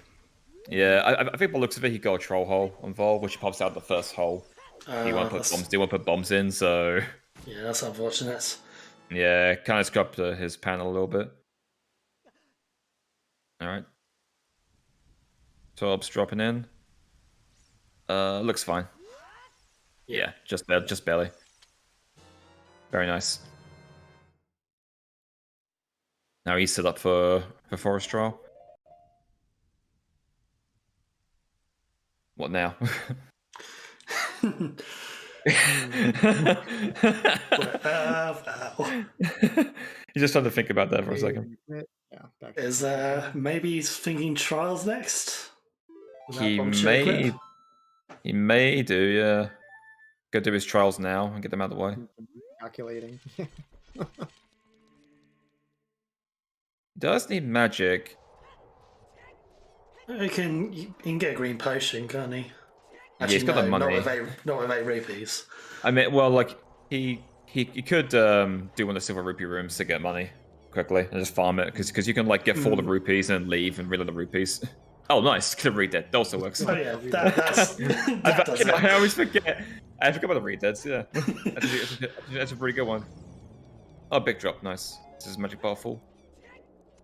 Yeah, I think by the looks of it, he got a troll hole on Volve, which pops out the first hole. He won't put bombs. He won't put bombs in, so. Yeah, that's unfortunate. Yeah, kind of scrubbed his panel a little bit. All right. Torb's dropping in. Looks fine. Yeah, just barely. Very nice. Now he's set up for Forest Trial. What now? He's just trying to think about that for a second. Yeah, back back. Is maybe he's thinking trials next? He may do, yeah. Go do his trials now and get them out of the way. Calculating. Does need magic. He can get a green potion, can't he? Yeah, he's got the money. Not with 8 rupees. I mean, well, like he could do one of the silver rupee rooms to get money quickly and just farm it because you can like get 4 of the rupees and leave and reload the rupees. Oh, nice! Could have read that. That also works. Oh yeah, that does it. I always forget. I forgot about the read deads. Yeah, that's a pretty good one. Oh, big drop. Nice. This is magic bar full.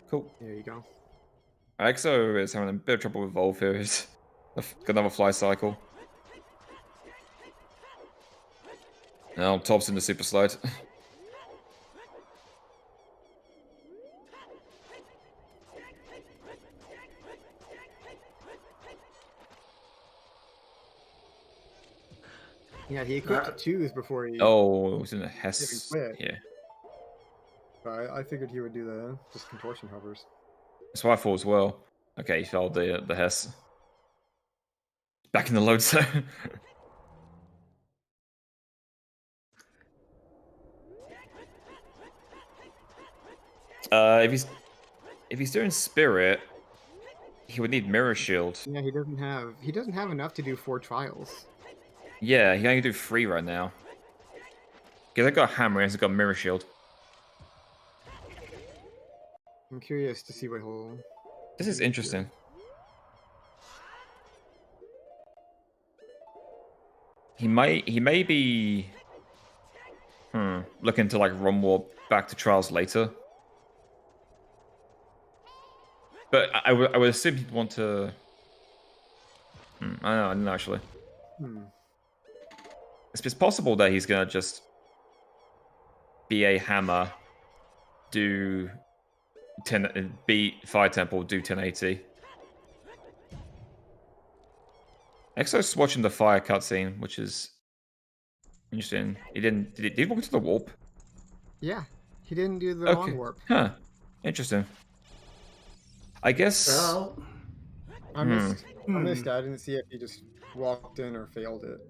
Cool. There you go. Exo is having a bit of trouble with Evolve here. He's got another fly cycle. Now Top's in the super slide. Yeah, he equipped 2s before he. Oh, it was in a Hess. quit. Yeah. But I figured he would do the just contortion hovers. That's what I thought as well. Okay, he failed the Hess. Back in the load zone. If he's doing Spirit, he would need Mirror Shield. Yeah, he doesn't have enough to do 4 trials. Yeah, he can only do 3 right now. Because I got a hammer, he hasn't got Mirror Shield. I'm curious to see what he'll. This is interesting. He may be looking to like run warp back to trials later. But I would assume he'd want to. I don't know actually. It's possible that he's gonna just be a hammer, do 10, beat Fire Temple, do 1080. Exo's watching the fire cutscene, which is interesting. Did he walk into the warp? Yeah, he didn't do the long warp. Huh. Interesting. I guess. Well, I missed that. I didn't see if he just walked in or failed it.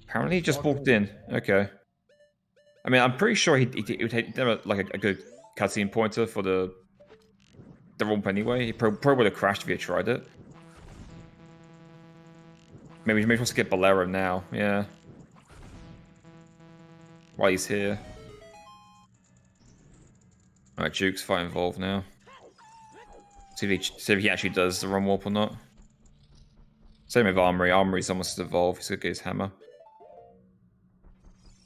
Apparently, he just walked in. Okay. I mean, I'm pretty sure he would have like a good cutscene pointer for the romp anyway. He probably would have crashed if he had tried it. Maybe we'll skip Bolero now. Yeah. While he's here. Alright, Duke's fight involved now. See if he actually does the run warp or not. Same with Armory. Armory's almost evolved. He's gonna get his hammer.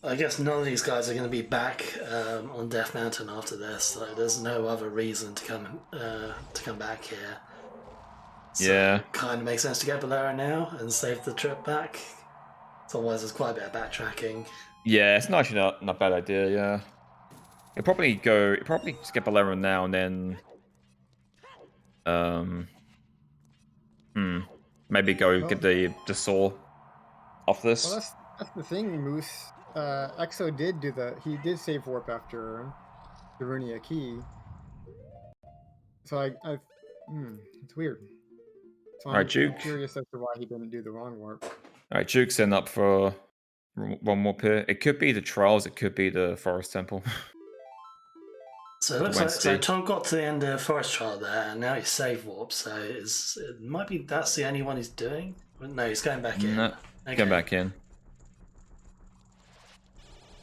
I guess none of these guys are going to be back on Death Mountain after this. Like, there's no other reason to come back here. So yeah. It kind of makes sense to get Bolero now and save the trip back. Otherwise, there's quite a bit of backtracking. Yeah, it's actually not a bad idea. Yeah. You'll probably just get Bolero now and then maybe go get the saw off this. Well, that's the thing, Moose. Exo did save warp after the Runia key. So it's weird. So I'm curious as to why he didn't do the wrong warp. Alright, Juke's in up for one warp here. It could be the trials, it could be the Forest Temple. So it looks like Tom got to the end of Forest Trial there, and now he's save warp. So it might be that's the only one he's doing. No, he's going back in. No, going back in.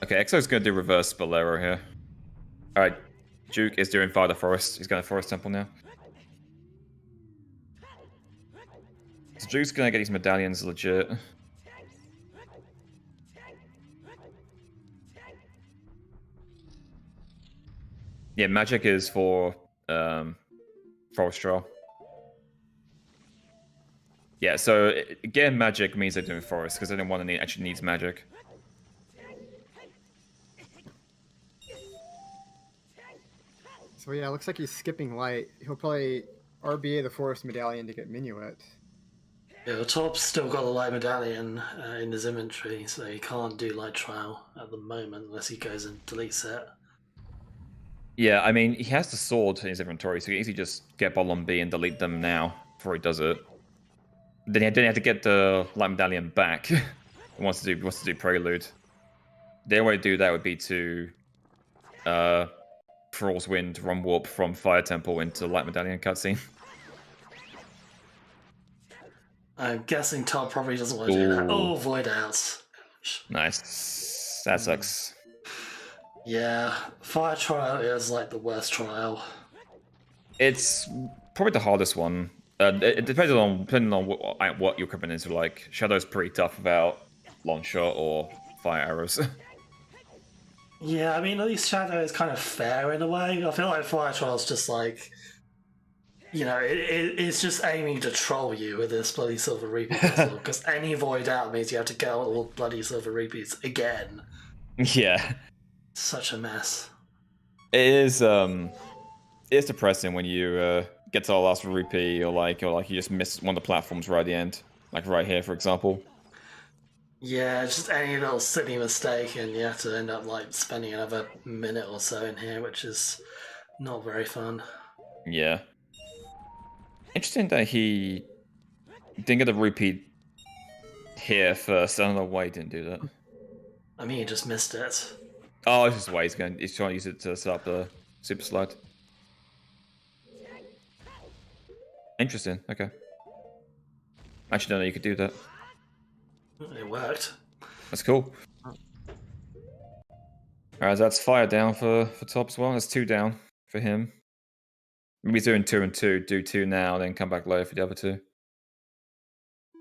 Okay, Exo's going to do reverse Bolero here. Alright, Duke is doing Fire the Forest. He's going to Forest Temple now. So Duke's going to get these medallions legit. Yeah, magic is for Forest Trial. Yeah, so again, magic means they're doing Forest, because they don't want to actually needs magic. So yeah, it looks like he's skipping light. He'll probably RBA the Forest Medallion to get Minuet. Yeah, the Top's still got the light medallion in his inventory, so he can't do light trial at the moment unless he goes and deletes it. Yeah, I mean, he has the sword in his inventory, so he can easily just get bottle on B and delete them now before he does it. Then he had to get the light medallion back. He wants to do prelude. The only way to do that would be to Thrall's Wind run warp from Fire Temple into light medallion cutscene. I'm guessing Todd probably doesn't want to do that. Oh, Void Out. Nice. That sucks. Yeah, Fire Trial is like the worst trial. It's probably the hardest one. It depends on what your equipment is like. Shadow's pretty tough without long shot or fire arrows. Yeah, I mean, at least Shadow is kind of fair in a way. I feel like Fire Trial's just like, you know, it's just aiming to troll you with this bloody Silver Repeat puzzle, because any Void Out means you have to get all the bloody Silver Repeats again. Yeah. Such a mess. It is it's depressing when you get to the last rupee or like you just miss one of the platforms right at the end. Like right here, for example. Yeah, just any little silly mistake and you have to end up like spending another minute or so in here, which is not very fun. Yeah. Interesting that he didn't get the repeat here first. I don't know why he didn't do that. I mean, he just missed it. Oh, it's just why he's trying to use it to set up the super slide. Interesting, okay. I actually don't know you could do that. It worked. That's cool. Alright, so that's fire down for top as well. That's 2 down for him. Maybe he's doing 2 and 2, do 2 now, then come back later for the other 2.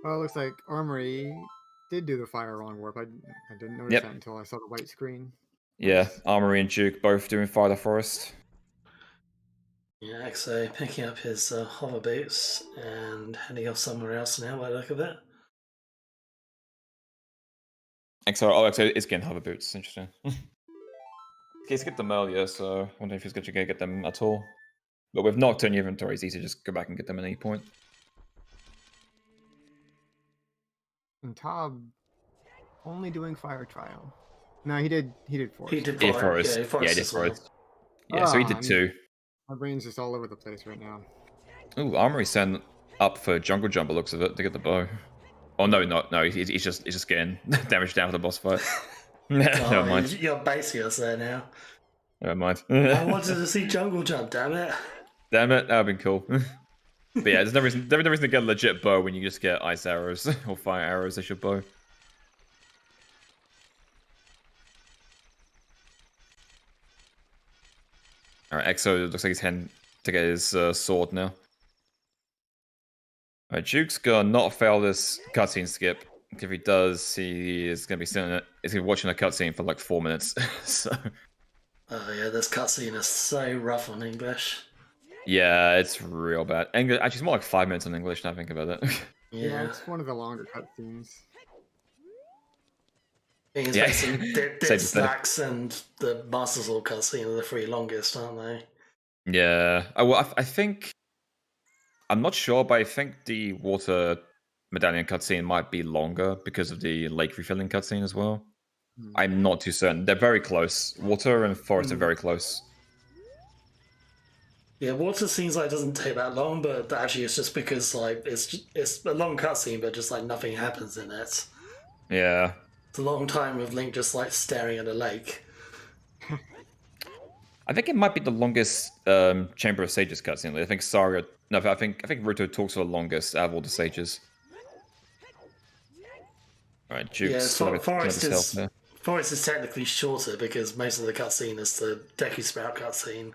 Well, it looks like Armory did do the fire on warp. I didn't notice that until I saw the white screen. Yeah, Armory and Duke both doing Fire the Forest. Yeah, so picking up his hover boots and heading off somewhere else now by the look of it. XO is getting hover boots. Interesting. He skipped them earlier, so I wonder if he's going to get them at all. But with Nocturne inventory, it's easy to just go back and get them at any point. And Tob only doing fire trial. No, he did forest. He did forest. Yeah, he did forest. Yeah, so he did 2. My brain's just all over the place right now. Ooh, Armory sent up for jungle jump. Looks of it to get the bow. Oh no, he's just getting damage down for the boss fight. Never mind. You're basing us there now. Never mind. I wanted to see jungle jump. Damn it! Damn it, that'd been cool. But yeah, there's no reason to get a legit bow when you just get ice arrows or fire arrows as your bow. Alright, Exo looks like he's heading to get his sword now. Alright, Duke's gonna not fail this cutscene skip. If he does, he is gonna be sitting he's gonna be watching a cutscene for like 4 minutes. So oh yeah, this cutscene is so rough on English. yeah, it's real bad. English actually it's more like 5 minutes on English now I think about it. Yeah, it's one of the longer cutscenes. It's basically Dit Snacks and the Master Sword cutscene are the 3 longest, aren't they? Yeah. Well, I think I'm not sure, but I think the water medallion cutscene might be longer because of the lake refilling cutscene as well. I'm not too certain. They're very close. Water and forest are very close. Yeah, water seems like it doesn't take that long, but actually it's just because like it's a long cutscene, but just like nothing happens in it. Yeah. It's a long time with Link just like staring at a lake. I think it might be the longest Chamber of Sages cutscene. I think Saria. No, I think Ruto talks for the longest out of all the sages. Alright, Duke's Forest is technically shorter because most of the cutscene is the Deku Sprout cutscene.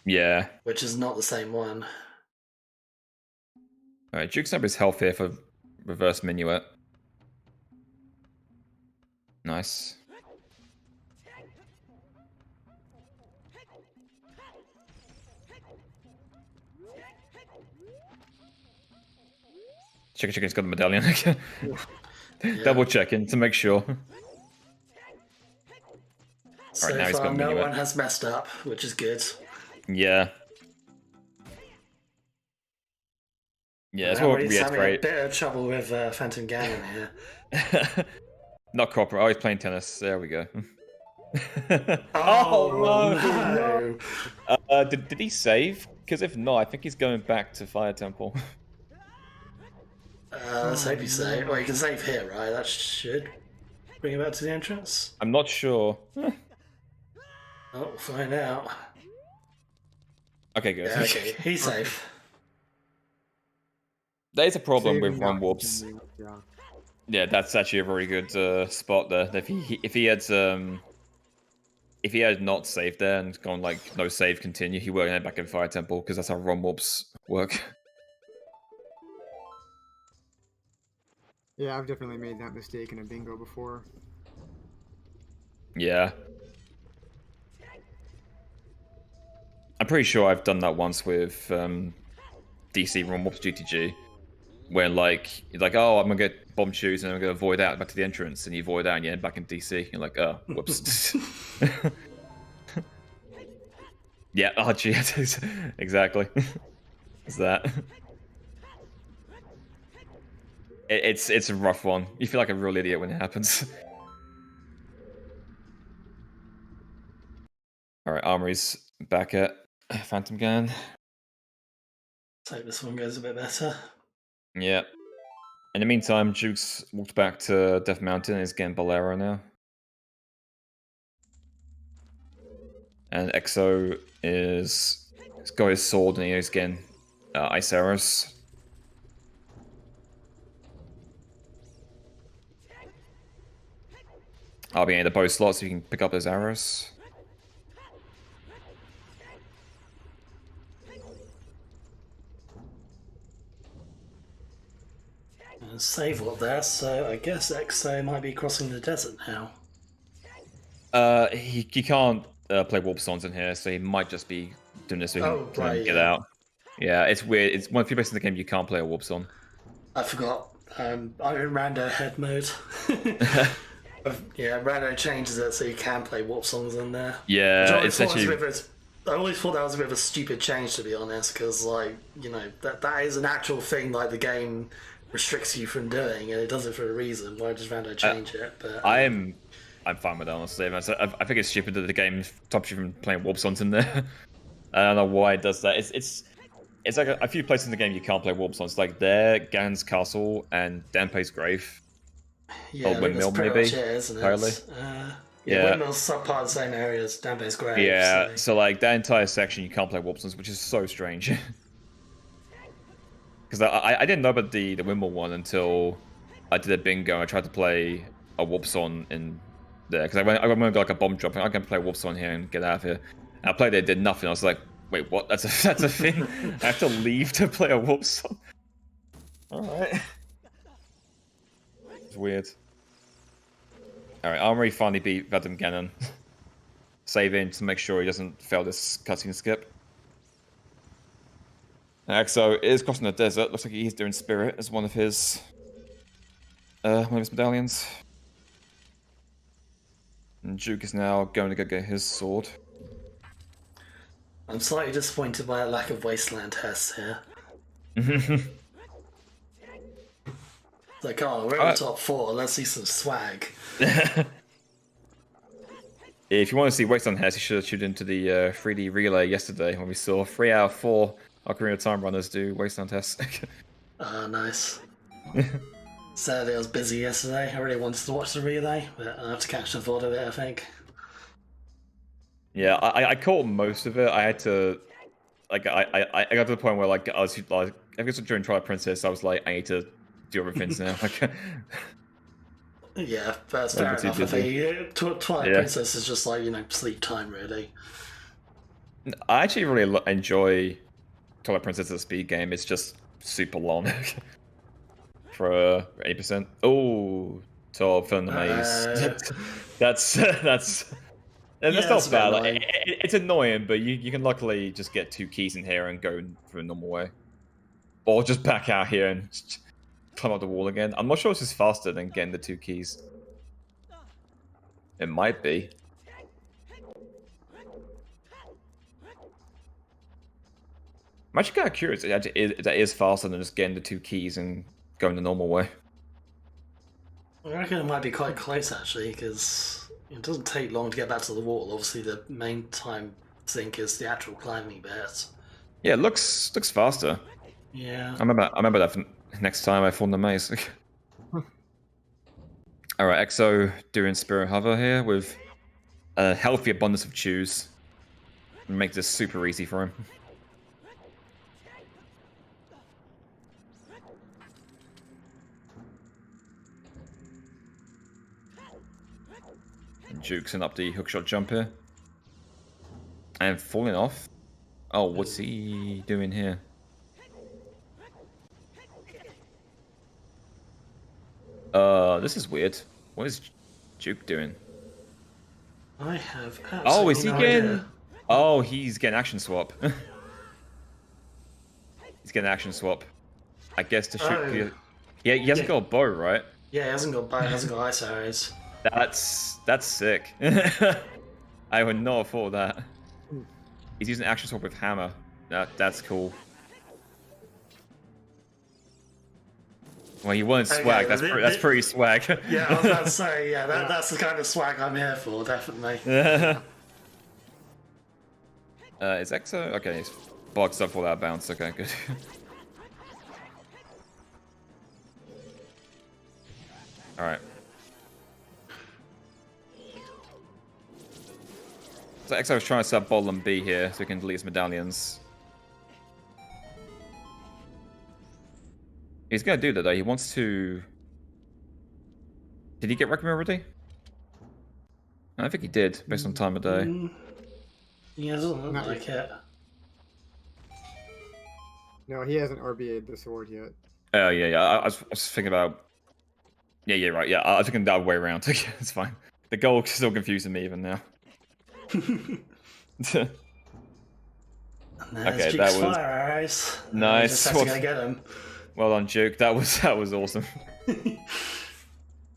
Yeah. Which is not the same one. Alright, Duke's up his health here for reverse minuet. Nice. Chicken's got the medallion. Yeah. Double checking to make sure. So right, now far, no one has messed up, which is good. Yeah. Yeah, that's what we reiterate. A bit of trouble with Phantom Ganon here. Not cooperate. Oh, he's playing tennis. There we go. Oh, no! no! Did he save? Because if not, I think he's going back to Fire Temple. Let's hope you save. Well, you can save here, right? That should bring you back to the entrance. I'm not sure. Oh, we'll find out. Okay, good. Yeah, okay, he's safe. There is a problem with Saving run not warps. continuing, yeah. Yeah, that's actually a very good spot there. If he had not saved there and gone like no save continue, he would have ended back in Fire Temple because that's how run warps work. Yeah, I've definitely made that mistake in a bingo before. Yeah. I'm pretty sure I've done that once with DC run warps GTG. Where like you're like, oh, I'm gonna get bomb shoes and I'm gonna void out back to the entrance, and you void out and you end back in DC. You're like, oh, whoops. Yeah, oh gee, exactly. It's that. It's a rough one. You feel like a real idiot when it happens. All right, Armory's back at Phantom Gun. Let's hope this one goes a bit better. Yeah. In the meantime, Juke's walked back to Death Mountain and is getting Bolero now. And Exo he's got his sword and he's getting Ice Arrows. I'll be in the bow slot so you can pick up those arrows. And save what there, so I guess Exo might be crossing the desert now. He can't play warp songs in here, so he might just be doing this so he can get out. Yeah, it's weird. It's one of the few places in the game you can't play a warp song. I forgot. I'm in rando head mode. Yeah, rando changes it so you can play warp songs in there. Yeah, it's actually. I always thought that was a bit of a stupid change, to be honest, because like that is an actual thing. Like the game restricts you from doing, and it does it for a reason. Why does rando change it? But I'm fine with that, honestly. I think it's stupid that the game stops you from playing warp songs in there. I don't know why it does that. It's like a few places in the game you can't play warp songs. Like there, Gan's Castle and Danpe's Grave. Yeah, or Windmill, that's pretty maybe. much it, isn't it? Entirely. Yeah, Windmill's part of the same area as Danpe's Grave. Yeah, so like that entire section you can't play warp songs, which is so strange. Because I didn't know about the Windmill one until I did a bingo. I tried to play a warp song in there because I went to like a bomb drop. I can play warp song here and get out of here. And I played it, did nothing. I was like, wait, what? That's a thing. I have to leave to play a warp song. All right. It's weird. All right, Armory finally beat Vadim Ganon. Saving to make sure he doesn't fail this cutscene skip. Exo is crossing the desert. Looks like he's doing Spirit as one of his medallions. And Juke is now going to go get his sword. I'm slightly disappointed by a lack of Wasteland tests here. It's like, oh, we're in the top 4. Let's see some swag. If you want to see Wasteland tests, you should have tuned into the 3D relay yesterday when we saw 3 out of 4 Ocarina of Time runners do Wasteland tests. Nice. Sadly, I was busy yesterday. I really wanted to watch the relay, but I have to catch the VOD of it, I think. Yeah, I caught most of it. I had to, like, I got to the point where, like, I guess during Twilight Princess, I was like, I need to do other things now. Like, yeah, that's fair enough. I think Twilight Princess is just like, sleep time, really. I actually really enjoy Twilight Princess as a speed game. It's just super long. For 80%. Oh, Torb filling the maze. That's not bad. Like, it's annoying, but you can luckily just get 2 keys in here and go through a normal way, or just back out here and climb up the wall again. I'm not sure this is faster than getting the 2 keys. It might be. I'm actually kind of curious. That is faster than just getting the 2 keys and going the normal way. I reckon it might be quite close, actually, because, It doesn't take long to get back to the wall. Obviously, the main time sink is the actual climbing bit. Yeah, it looks faster. Yeah. I remember that for next time I form the maze. All right, Exo doing Spirit Hover here with a healthy abundance of chews. Make this super easy for him. Jukes up the hookshot jump here. And falling off. Oh, what's he doing here? This is weird. What is Juke doing? I have Oh, is he no getting... idea. Oh, he's getting action swap. He's getting action swap. I guess to shoot... Oh. Yeah, he hasn't got a bow, right? Yeah, he hasn't got bow, he hasn't got ice arrows. That's sick. I would not have thought of that. He's using action swap with hammer. That's cool. Well, he wanted swag. Okay, That's pretty swag. Yeah, I was about to say, yeah, that's the kind of swag I'm here for, definitely. Is Exo? Okay, he's boxed up for that bounce. Okay, good. Alright. So Exo was trying to set bottom B here so he can delete his medallions. He's gonna do that though. He wants to... Did he get Requiem already? I don't think he did, based on time of day. Yeah, it doesn't look Not like it. No, he hasn't RBA'd the sword yet. Oh, yeah. I was thinking about... Yeah, right. Yeah, I was thinking the other way around. It's fine. The goal is still confusing me even now. Okay, that was... fire arrows. Nice. Just have to go get him. Well done, Duke. That was awesome.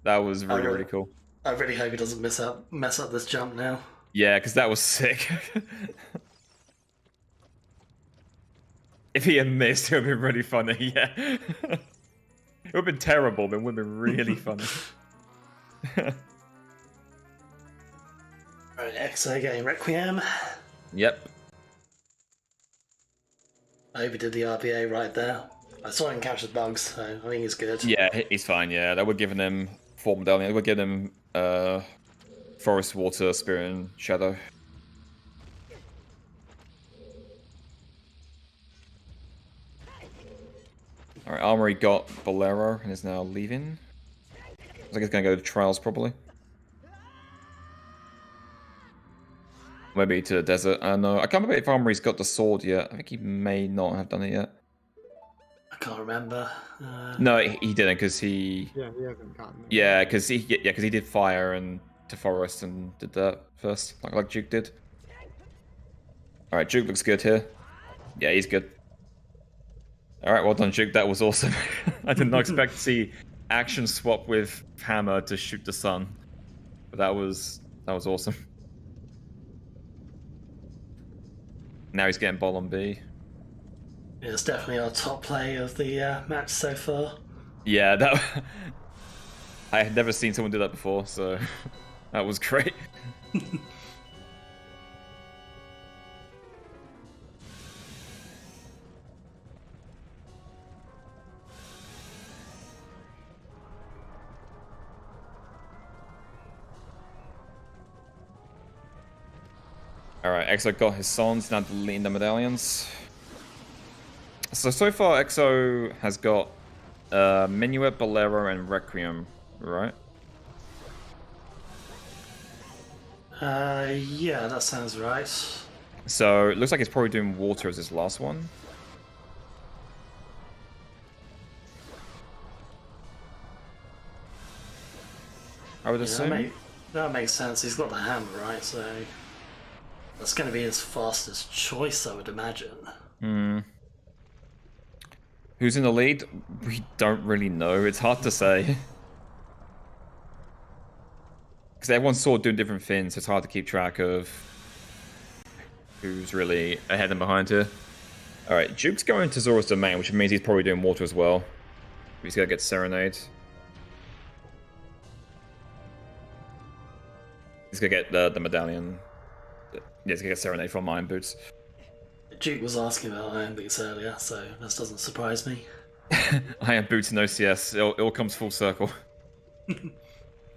That was really cool. I really hope he doesn't mess up this jump now. Yeah, because that was sick. If he had missed, it would have been really funny, yeah. It would have been terrible, but it would have been really funny. Right, Exo getting Requiem. Yep. I hope he did the RBA right there. I saw him capture bugs, so I think he's good. Yeah, he's fine, yeah. That would give him 4 medallions. That would give him Forest, Water, Spirit, and Shadow. Alright, Armory got Bolero and is now leaving. Looks like he's gonna go to Trials, probably. Maybe to the desert. I don't know. I can't remember if Armory's got the sword yet. I think he may not have done it yet. I can't remember. No, he didn't, because he... Yeah, he hasn't gotten it. Yeah, because he did fire and to Forest and did that first, like Duke did. Alright, Duke looks good here. Yeah, he's good. Alright, well done, Duke. That was awesome. I did not expect to see action swap with hammer to shoot the sun. But that was awesome. Now he's getting ball on B. It's definitely our top play of the match so far. Yeah, that... I had never seen someone do that before, so that was great. Alright, Exo got his songs, now deleting the medallions. So far Exo has got Minuet, Bolero, and Requiem, right? Yeah, that sounds right. So it looks like he's probably doing Water as his last one. I would assume. That makes sense. He's got the hammer, right? So that's going to be his fastest choice, I would imagine. Hmm. Who's in the lead? We don't really know. It's hard to say. Because everyone's sort of doing different things, so it's hard to keep track of who's really ahead and behind here. Alright, Duke's going to Zora's Domain, which means he's probably doing Water as well. He's going to get Serenade. He's gonna get the medallion. Yeah, he's gonna get Serenade from Iron Boots. Duke was asking about Iron Boots earlier, so this doesn't surprise me. Iron Boots and OCS, it all comes full circle.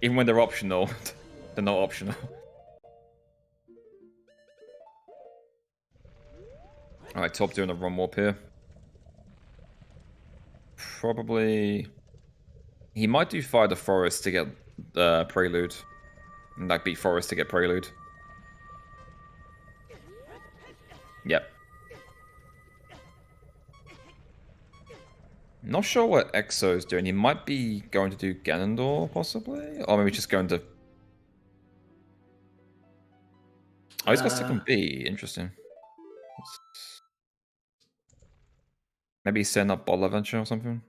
Even when they're optional, they're not optional. Alright, top doing a run warp here. Probably... He might do Fire the Forest to get the Prelude. And like beat Forest to get Prelude. Yep. Not sure what Exo's doing. He might be going to do Ganondorf, possibly? Or maybe just going to... Oh, he's got second B. Interesting. Maybe he's setting up Bottle Adventure or something?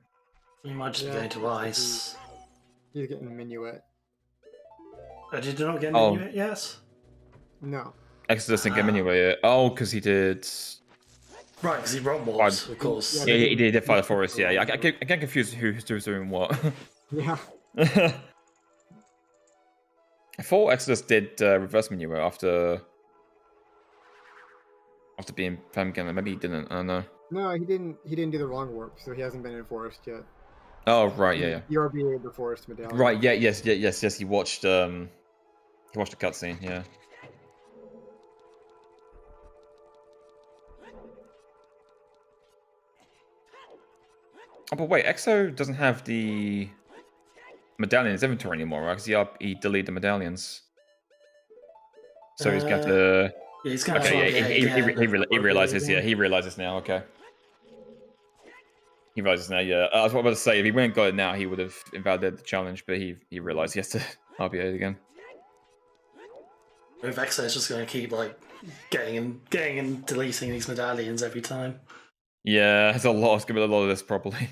You might just be going to Ice. He's getting a Minuet. Did you not get Minuet yet? No. Exodus didn't get him anyway. Oh, because he did... Right, because he run walks, of course. Yeah, he did Fire the Forest, yeah. I get confused who's doing what. Yeah. I thought Exodus did reverse Minuet after being Femgen. Maybe he didn't, I don't know. No, he didn't do the wrong warp, so he hasn't been in Forest yet. Oh, right, yeah. He RBA'd the Forest medallion. Right, yeah, yes, he watched the cutscene, yeah. Oh, but wait, Exo doesn't have the medallion in his inventory anymore, right? Because he deleted the medallions. So he's got to... Yeah, he's going to he realizes, yeah, he realizes now, okay. He realizes now, yeah. I was about to say, if he went and got it now, he would have invalidated the challenge, but he realized he has to RBA it again. If Exo's just going to keep, like, getting and deleting these medallions every time. Yeah, it's a lot. It's going to be a lot of this, probably.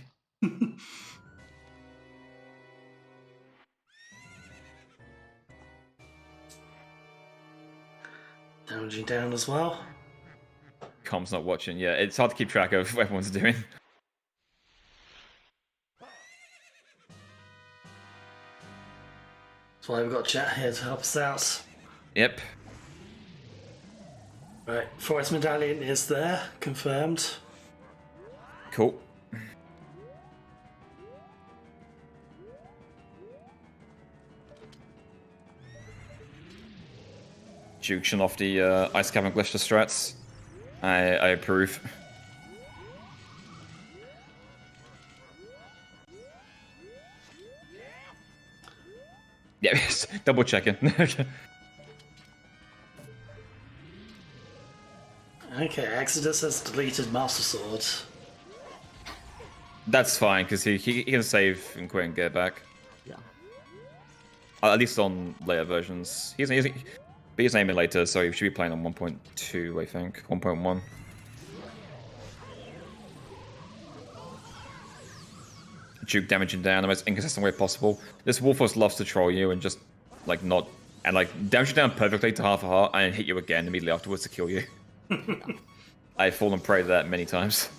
Damaging down as well. Com's not watching. Yeah, it's hard to keep track of what everyone's doing. That's why we've got chat here to help us out. Yep. Right, Forest Medallion is there, confirmed. Cool. Juction off the Ice Cavern Glister strats. I approve. Yeah, double checking. Okay, Exodus has deleted Master Sword. That's fine, because he can save and quit and get it back. Yeah. At least on later versions. He's aiming later, so he should be playing on 1.2, I think. 1.1. Duke damaging down the most inconsistent way possible. This Wolfos loves to troll you and just, like, not... And, like, damage you down perfectly to half a heart and hit you again immediately afterwards to kill you. I've fallen prey to that many times.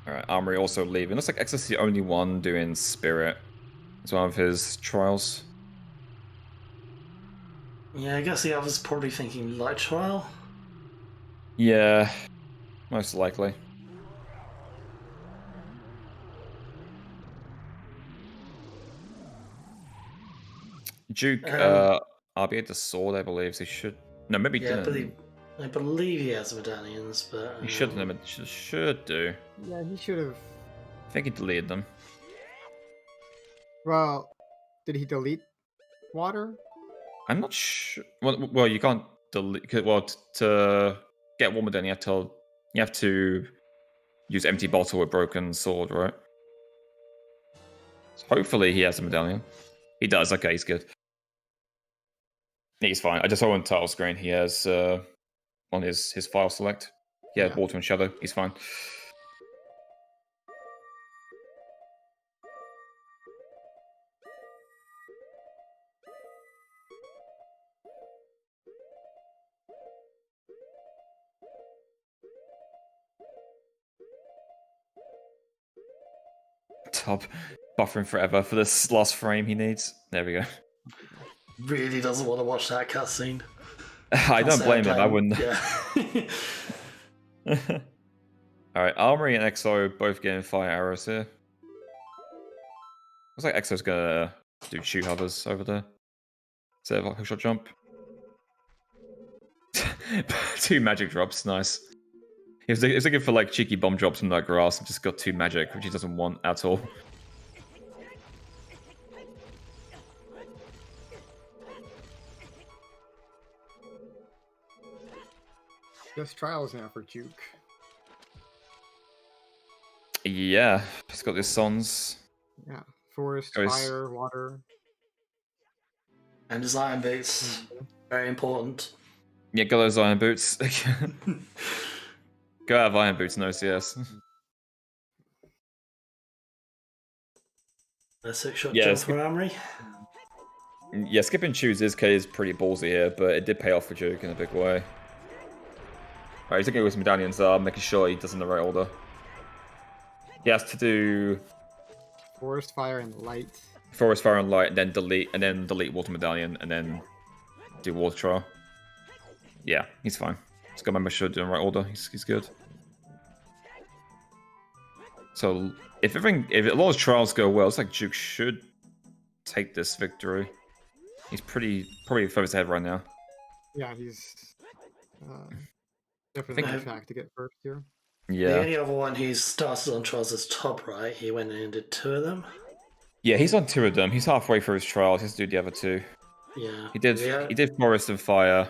Alright, Armory also leaving. Looks like Exodus is the only one doing Spirit. It's one of his trials. Yeah, I guess the others probably thinking Light Trial. Yeah, most likely. Duke RBA'd the sword, I believe, so he should... No, maybe he didn't. I believe he has medallions, but... He should do. Yeah, he should have. I think he deleted them. Well, did he delete water? I'm not sure. Well, you can't delete... Well, to get one medallion, you have to use empty bottle with broken sword, right? So hopefully he has a medallion. He does, okay, he's good. He's fine. I just saw on title screen he has on his file select. He has water and shadow. He's fine. Top buffering forever for this last frame he needs. There we go. Really doesn't want to watch that cutscene. I don't blame him. I wouldn't. Yeah. Alright, Armory and Exo both getting fire arrows here. Looks like Exo's gonna do shoe hovers over there. Instead of a hookshot jump. 2 magic drops, nice. He was looking for like cheeky bomb drops from that grass and just got 2 magic, which he doesn't want at all. Just trials now for Juke. Yeah, he's got his sons. Yeah, forest, Goes- fire, water. And his iron boots, very important. Yeah, got those iron boots. Go out of iron boots, no CS. A 6-shot Yeah, jump it's for Amory. Yeah, skipping choose is pretty ballsy here, but it did pay off for Duke in a big way. Alright, he's looking at his medallions are, making sure he does in the right order. He has to do Forest, fire, and light. Forest, Fire, and Light, and then delete Water Medallion, and then do Water Trial. Yeah, he's fine. He's got to remember to do in the right order. He's good. So if a lot of trials go well, it's like Duke should take this victory. He's probably furthest ahead right now. Yeah, he's definitely on track to get first here. Yeah. The only other one who started on trials is Top, right? He went in and did 2 of them. Yeah, he's on 2 of them. He's halfway through his trials. He has to do the other 2. Yeah. He did Forest and Fire.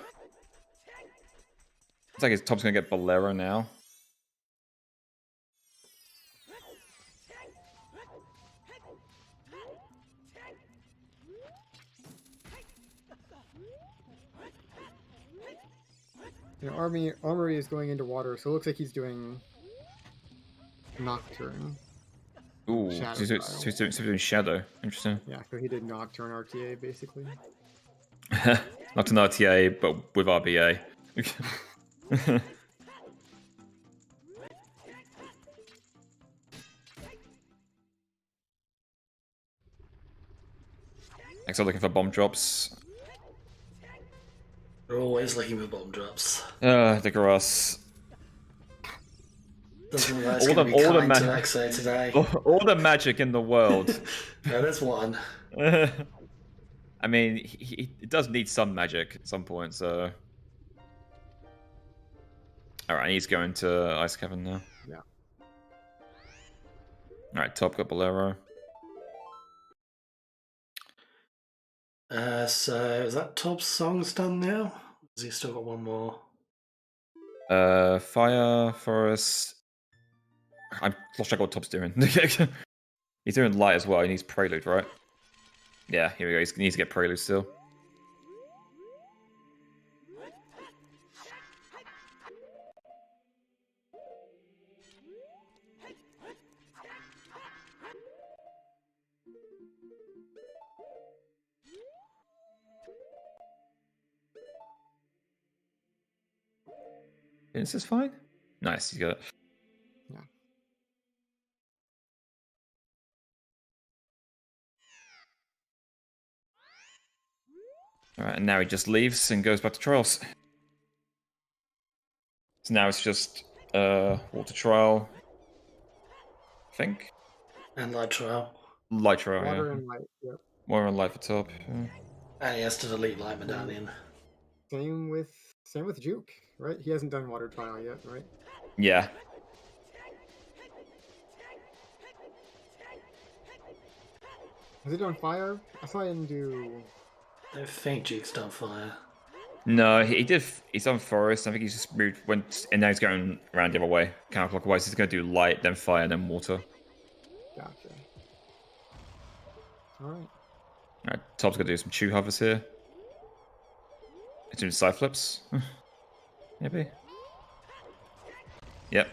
It's like his Top's gonna get Bolero now. You know, Armory is going into water, so it looks like he's doing Nocturne. Ooh, Shadow so he's doing Shadow. Interesting. Yeah, so he did Nocturne RTA basically. Not an RTA, but with RBA. Next, I'm looking for bomb drops. We're always looking for bomb drops. The grass. Doesn't look like it's All going to the- be all the kind to ma- Exo today. All the magic in the world. No, there's one. I mean, he does need some magic at some point, so... Alright, he's going to Ice Cavern now. Yeah. Alright, Top got Bolero. So is that Top's songs done now? Has he still got one more? Fire, Forest... I lost track of what Top's doing. He's doing Light as well, he needs Prelude, right? Yeah, here we go, he needs to get Prelude still. This is fine. Nice, you got it. Yeah. Alright, and now he just leaves and goes back to trials. So now it's just water trial. I think. And Light Trial. Light trial, Water yeah. and light. Yep. More on light for Top. Yeah. And he has to delete Light Medallion. Same with Juke, right? He hasn't done water trial yet, right? Yeah. Has he done fire? I saw him do. I don't think Duke's done Fire. No, he did. He's on Forest. I think he's just went, and now he's going around the other way, counterclockwise. He's going to do light, then fire, then water. Gotcha. All right. Alright, Top's going to do some chew hovers here. He's doing side flips. Maybe. Yep.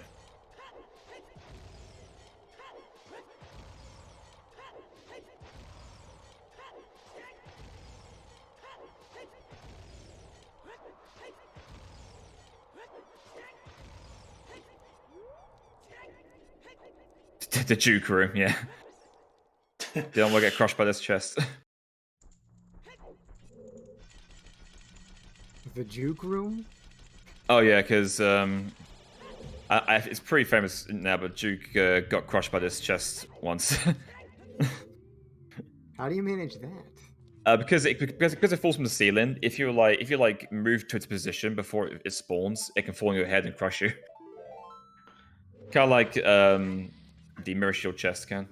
The juke room, yeah. Don't want to get crushed by this chest. The juke room? Oh yeah, because it's pretty famous now, but Duke got crushed by this chest once. How do you manage that? Because it falls from the ceiling. If you move to its position before it spawns, it can fall on your head and crush you. Kind of like the mirror shield chest can.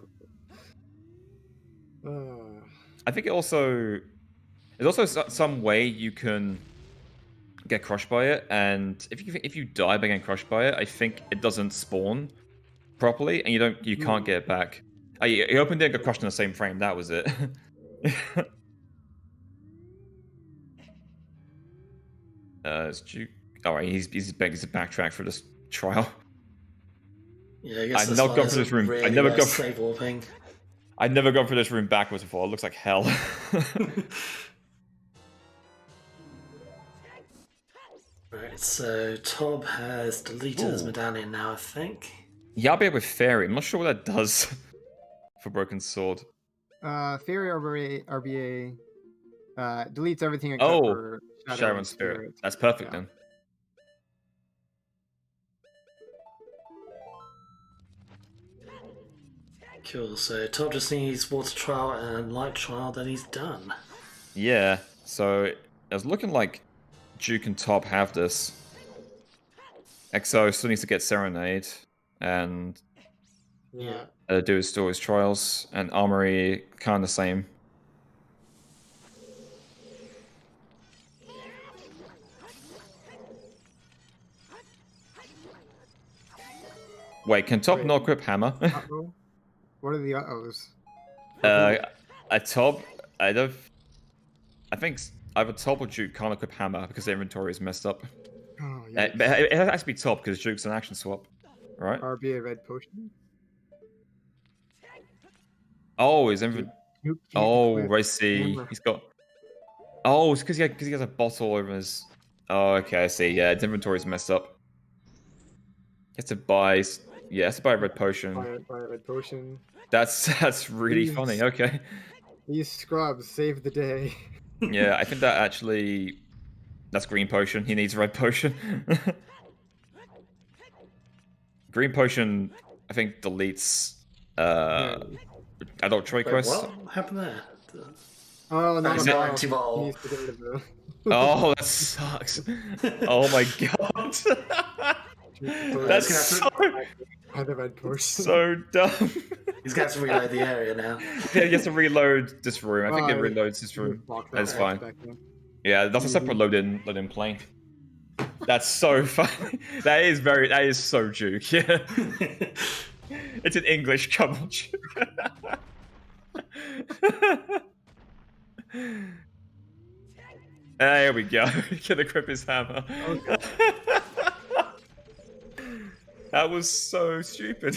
I think there's also some way you can get crushed by it, and if you die by getting crushed by it, I think it doesn't spawn properly, and you can't get it back. You opened it and got crushed in the same frame. That was it. It's Duke. All right, he's begging to backtrack for this trial. Yeah, I guess I've not gone for this room. Really I never gone slave warping. I've never gone for this room backwards before. It looks like hell. Right, so Tob has deleted his medallion now, I think. Yeah, I'll be with Fairy. I'm not sure what that does for Broken Sword. Fairy RBA deletes everything except for Shadow and Spirit. That's perfect then. Cool, so Tob just needs Water Trial and Light Trial, then he's done. Yeah, so it was looking like Duke and Top have this. Exo still needs to get Serenade and do his trials, and Armory kind of the same. Wait, can Top not equip Hammer? What are the uh-ohs? A Top, I think either Top or Duke can't equip Hammer because their inventory is messed up. Oh, yeah. It has to be Top because Duke's an action swap, right? RBA red potion. Oh, his inventory. Oh, I see. Hammer. He's got. Oh, it's because he has a bottle over his. Oh, okay, I see. Yeah, his inventory's messed up. He has to buy. Yeah, has to buy a red potion. Buy a red potion. That's really funny. Okay. These scrubs save the day. Yeah, I think that's green potion. He needs red potion. Green potion, I think, deletes adult trait quests. What happened there? Oh no! He's got anti-ball. Oh, that sucks. Oh my god. That's so dumb. He's got to reload the area now. Yeah, he has to reload this room. I think it reloads this room. That's fine. Yeah, that's a separate load-in plane. That's so funny. That is so Duke. Yeah. It's an English couple Duke. There we go. Can equip his hammer. Okay. That was so stupid.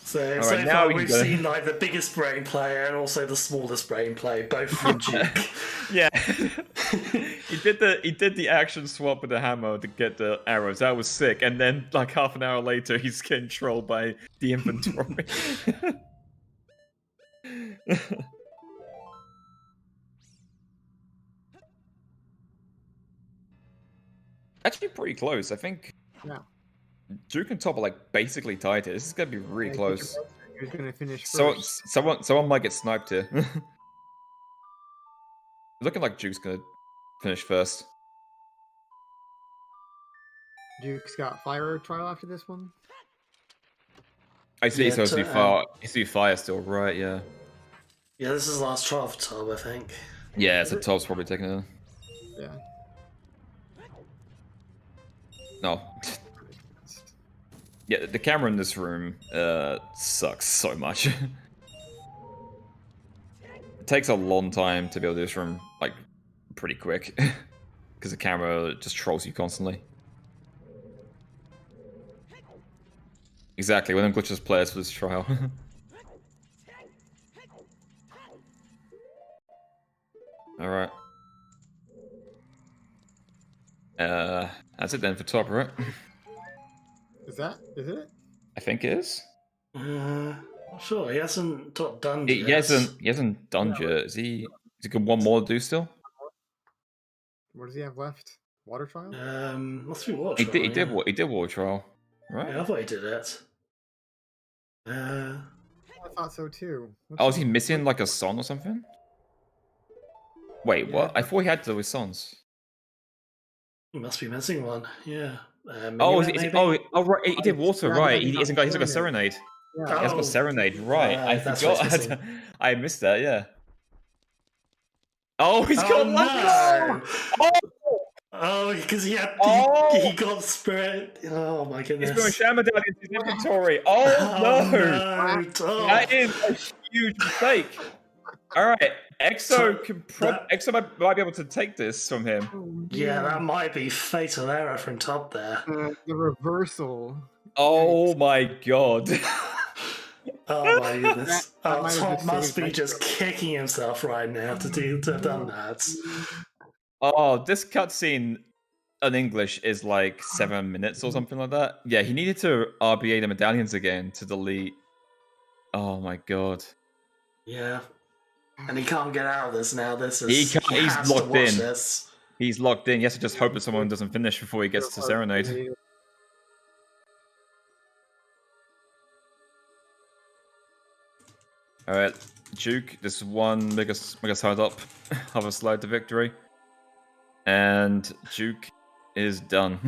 So far we've seen like the biggest brain player and also the smallest brain play, both from Duke. Yeah. he did the action swap with the hammer to get the arrows. That was sick. And then like half an hour later he's getting trolled by the inventory. Actually pretty close, I think. Yeah. Duke and Top are like basically tied here. This is gonna be really close. Who's gonna finish first? Someone might get sniped here. Looking like Duke's gonna finish first. Duke's got fire trial after this one. I see. Yeah, he's supposed to do fire still, right? Yeah. Yeah, this is the last trial for Top, I think. Yeah, so Top's probably taking it. Yeah. No. Yeah, the camera in this room sucks so much. It takes a long time to build this room, like, pretty quick. Because the camera just trolls you constantly. Exactly, one of them glitches players for this trial. Alright. That's it then for Top, right? Is it? I think it is. Not sure. He hasn't done He yet. hasn't done yet. Is he? Is he got one more to do still? What does he have left? Water trial? Must be water trial. He did water trial, right? Yeah, I thought he did it. I thought so too. Oh, is he missing like a song or something? Wait, Yeah, what? I thought he had those songs. He must be missing one. Yeah. Oh, Minuet, right. He did water, Yeah, right? he He hasn't got a serenade. Yeah. He hasn't got serenade, right? I that's forgot. what's missing. I missed that. Yeah. Oh, he's got no! Oh, Oh, because he got spirit. Oh my goodness! he's going Shamadal into his inventory. Oh no! Oh. That is a huge mistake. All right, Exo Exo might be able to take this from him. Oh, Yeah, that might be fatal error from top there. the reversal. Oh my god. Oh my goodness! That might have Top just must saved be Exo. just kicking himself right now to have done that. Oh, this cutscene in English is like 7 minutes or something like that. Yeah, he needed to RBA the medallions again to delete. Oh my god. Yeah, and he can't get out of this now. This is He can't, he's has to locked watch in. This. He's locked in. He has to just hope that someone doesn't finish before he gets to Serenade. Alright, Duke, this one make us hard up, have a slide to victory. And Duke is done.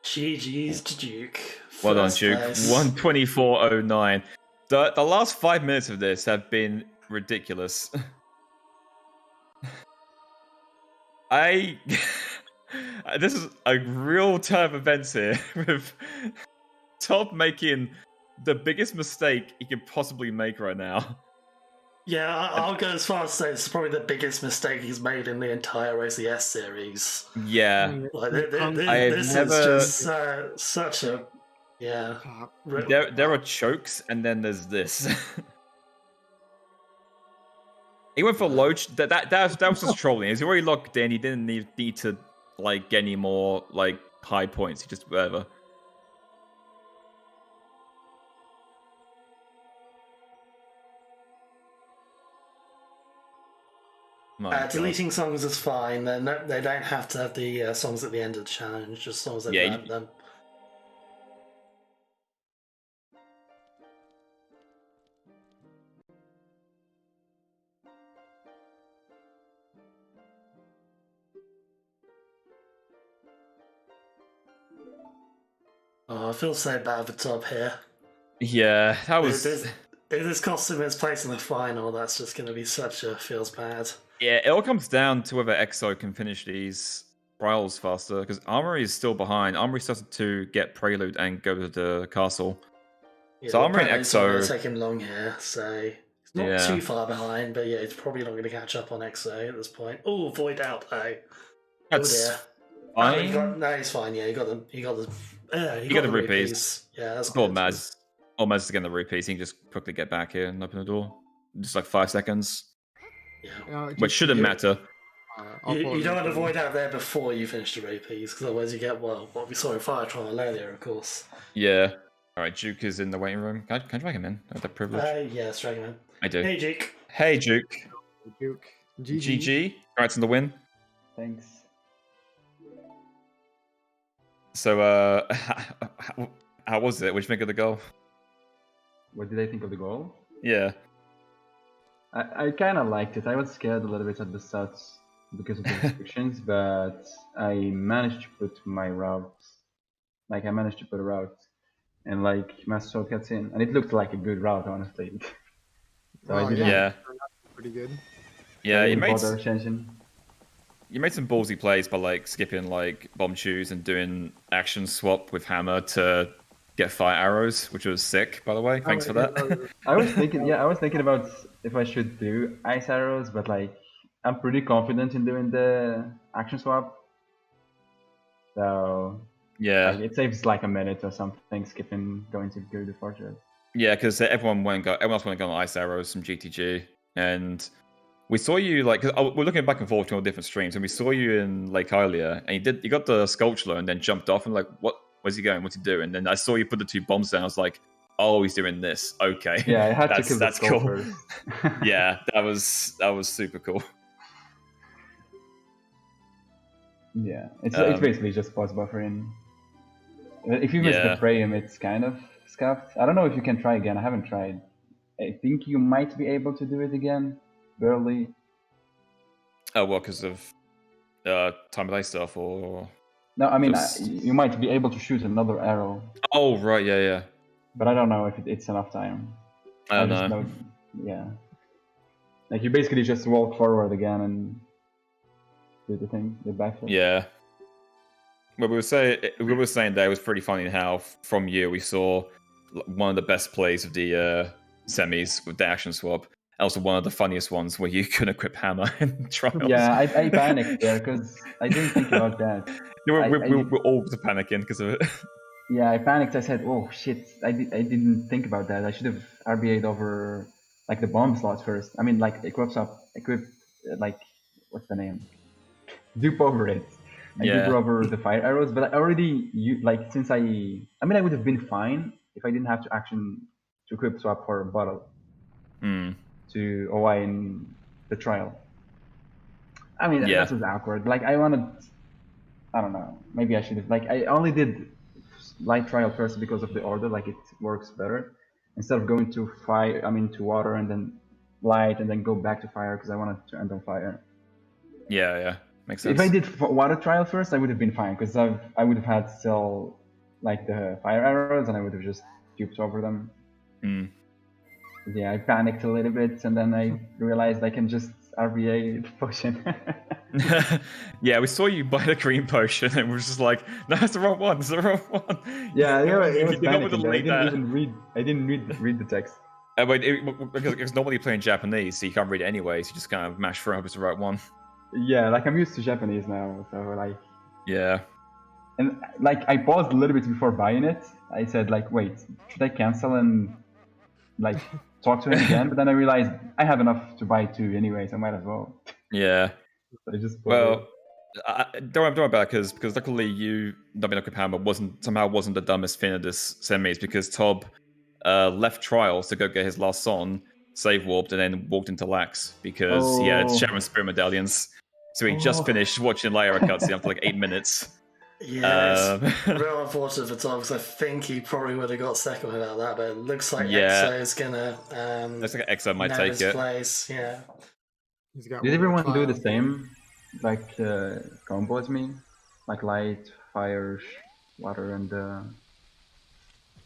GG's to Duke. Well done, First Duke. place. 124.09. The last 5 minutes of this have been ridiculous. This is a real turn of events here, with Top making the biggest mistake he could possibly make right now. Yeah, I'll go as far as to say it's probably the biggest mistake he's made in the entire OCS series. Yeah. Like, I've this never- is just such a... Yeah. There are chokes, and then there's this. He went for low. That was just trolling. He's already locked in. He didn't need to like get any more like high points. He just whatever. My God. Deleting songs is fine. They don't have to have the songs at the end of the challenge, just songs that Yeah, learned them. Oh, I feel so bad for Top here. Yeah, that was. If this cost him his place in the final, that's just going to be such a feels bad. Yeah, it all comes down to whether Exo can finish these trials faster, because Armory is still behind. Armory started to get Prelude and go to the castle. Yeah, So Armory and Prelude's not gonna Exo. take him long here, so he's not too far behind. But yeah, he's probably not going to catch up on Exo at this point. Oh, Void out though. That's dear. fine. No, he's fine. Yeah, he got the rupees. Yeah, that's Oh, good. Maz is getting the rupees. He can just quickly get back here and open the door. Just like 5 seconds. Yeah. Which shouldn't matter. You don't want to avoid out there before you finish the rupees, because otherwise you get, well, what we saw in Fire Trial earlier, of course. Yeah. Alright, Duke is in the waiting room. Can I drag him in? I have that privilege. Yeah, let's drag him in. I do. Hey, Duke. Hey, Duke. Duke. GG. Congrats on the win. Thanks. So, how was it? What did you think of the goal? What did I think of the goal? Yeah. I kind of liked it. I was scared a little bit at the start because of the restrictions, but I managed to put my route. Like, I managed to put a route and, like, mass shortcuts in. And it looked like a good route, honestly. So I didn't Yeah. Pretty good. Yeah, you made bother changing. some ballsy plays by like skipping like bomb shoes and doing action swap with hammer to get fire arrows, which was sick, by the way. Thanks for that. I was thinking about if I should do ice arrows, but like I'm pretty confident in doing the action swap. So Yeah. like, it saves like a minute or something skipping going to go to the fortress. Yeah, because everyone else went and got ice arrows from GTG, and we saw you like we're looking back and forth to all different streams, and we saw you in Lake Hylia, and you got the sculpture and then jumped off, and like, what Where's he going? What's he doing? And then I saw you put the 2 bombs down. I was like, oh, he's doing this. Okay. Yeah, I had to kill the that's skull cool. first. Yeah, that was super cool. Yeah, it's basically just pause buffering. If you miss the frame, it's kind of scuffed. I don't know if you can try again. I haven't tried. I think you might be able to do it again, barely. Oh, well, because of time of day stuff, or no, I mean you might be able to shoot another arrow. Oh right, yeah. But I don't know if it's enough time. I don't know. Yeah, like you basically just walk forward again and do the thing, the backflip. Yeah. Well, we were saying that it was pretty funny how from you we saw one of the best plays of the semis with the action swap. Also, one of the funniest ones where you can equip hammer in trials. Yeah, I panicked there because I didn't think about that. We're all panicking because of it. Yeah, I panicked. I said, "Oh shit! I didn't think about that. I should have RBA'd over like the bomb slots first. I mean, like equip like what's the name? Dupe over it. Dupe over the fire arrows. But I already since I would have been fine if I didn't have to equip swap for a bottle to OI in the trial. I mean, that was awkward. Like I don't know. Maybe I should have. Like I only did light trial first because of the order. Like it works better instead of going to to water and then light and then go back to fire because I wanted to end on fire. Yeah, makes sense. If I did water trial first, I would have been fine because I would have had still like the fire arrows and I would have just duped over them. Yeah, I panicked a little bit and then I realized I can just RBA the potion. Yeah, we saw you buy the green potion and we're just like, no, it's the wrong one. It's the wrong one. Yeah, it was panicking. I didn't read the text. Because normally you play in Japanese, so you can't read it anyway. So you just kind of mash through. It's the right one. Yeah, like I'm used to Japanese now, so like. Yeah. And like I paused a little bit before buying it. I said like, wait, should I cancel and like talk to him again? But then I realized I have enough to buy 2 anyway, so I might as well. Yeah. So I just don't worry about it because luckily you dumping up hammer wasn't the dumbest thing of this semis because Tob left trials to go get his last son, save warped, and then walked into lax because he had Sharon Spirit medallions. So he just finished watching Lyra cutscene after like 8 minutes. Yeah, it's real unfortunate for Tom because I think he probably would have got second without that, but it looks like Exo's gonna. Looks like Exo might take it. Place. Yeah. Did everyone do the same, like combo as me, like light, fire, water, and?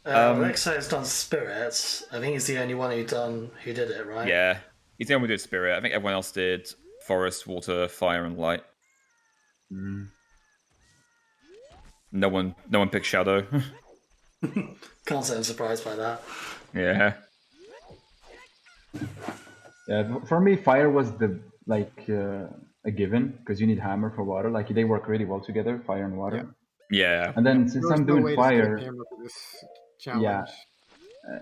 Exo's done spirits. I think he's the only one who did it, right? Yeah, he's the only one who did spirit. I think everyone else did forest, water, fire, and light. No one picked shadow. Can't say I'm surprised by that. Yeah. Yeah, for me, fire was a given because you need hammer for water. Like they work really well together, fire and water. Yeah. And then since I'm doing fire,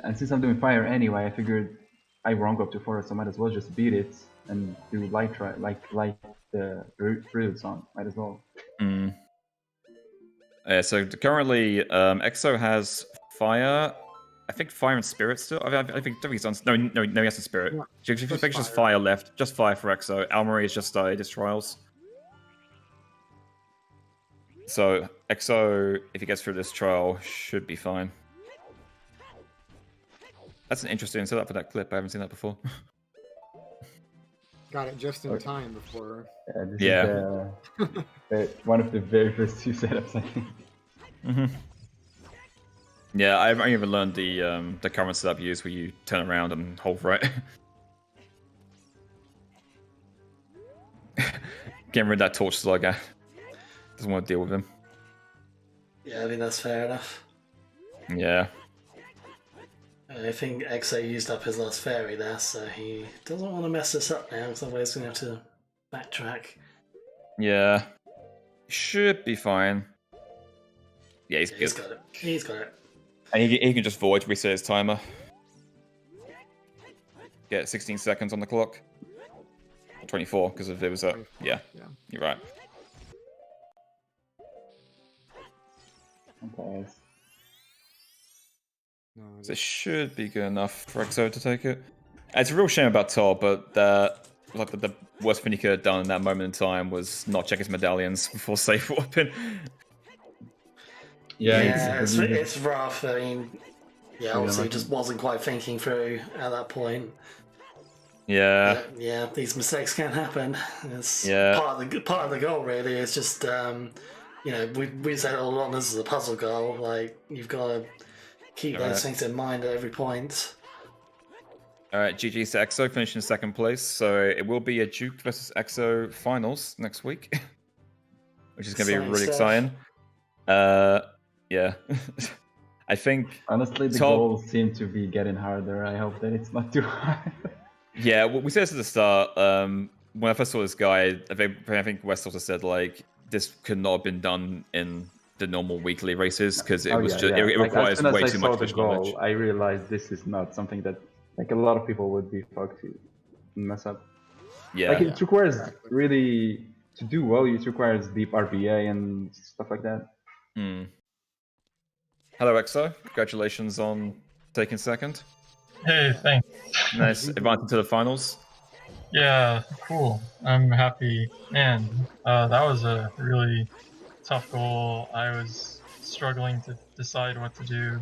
and since I'm doing fire anyway, I figured I won't go up to forest, so I might as well just beat it and do light the prelude song. Might as well. So currently, Exo has fire. I think fire and spirit still. I think he's on. No, he has the spirit. Yeah, just fire left. Just fire for Exo. Almarie has just started his trials. So Exo, if he gets through this trial, should be fine. That's an interesting setup for that clip. I haven't seen that before. Got it just in time before. Yeah, this is one of the very first 2 setups, I think. Yeah, I haven't even learned the current setup used where you turn around and hold right. Getting rid of that torch slug guy. Doesn't want to deal with him. Yeah, I think that's fair enough. Yeah. I think Exo used up his last fairy there, so he doesn't want to mess this up now, because otherwise he's going to have to backtrack. Yeah. Should be fine. Yeah, he's good. He's got it. He's got it. And he can just void reset his timer. Get 16 seconds on the clock. 24, because if it was a... Yeah, you're right. Okay. No, So it should be good enough for Exo to take it. It's a real shame about Tor, but the worst thing he could have done in that moment in time was not check his medallions before safe warping. Yeah, it's really it's rough. I mean, yeah, Really obviously he unlucky. just wasn't quite thinking through at that point. Yeah. Yeah, these mistakes can happen. It's Yeah. part of the goal, really. It's just we said all along this is a puzzle goal. Like you've got to keep those Alright. things in mind at every point. Alright, GG's to Exo, finishing in second place. So it will be a Duke versus Exo finals next week, which is going to be Exciting really stuff. exciting. Yeah. I think honestly the Tor- goals seem to be getting harder. I hope that it's not too hard. Yeah, well, we said this at the start. When I first saw this guy, I think West also said like this could not have been done in the normal weekly races because it was just it Like, requires as soon as way I too saw much the fish goal, knowledge. I realized this is not something that like a lot of people would be fucked to mess up. Yeah, Like it requires exactly. really to do well. It requires deep RBA and stuff like that. Hmm. Hello, Exo. Congratulations on taking second. Hey, thanks. Nice, advancing to the finals. Yeah, cool. I'm happy. Man, that was a really tough goal. I was struggling to decide what to do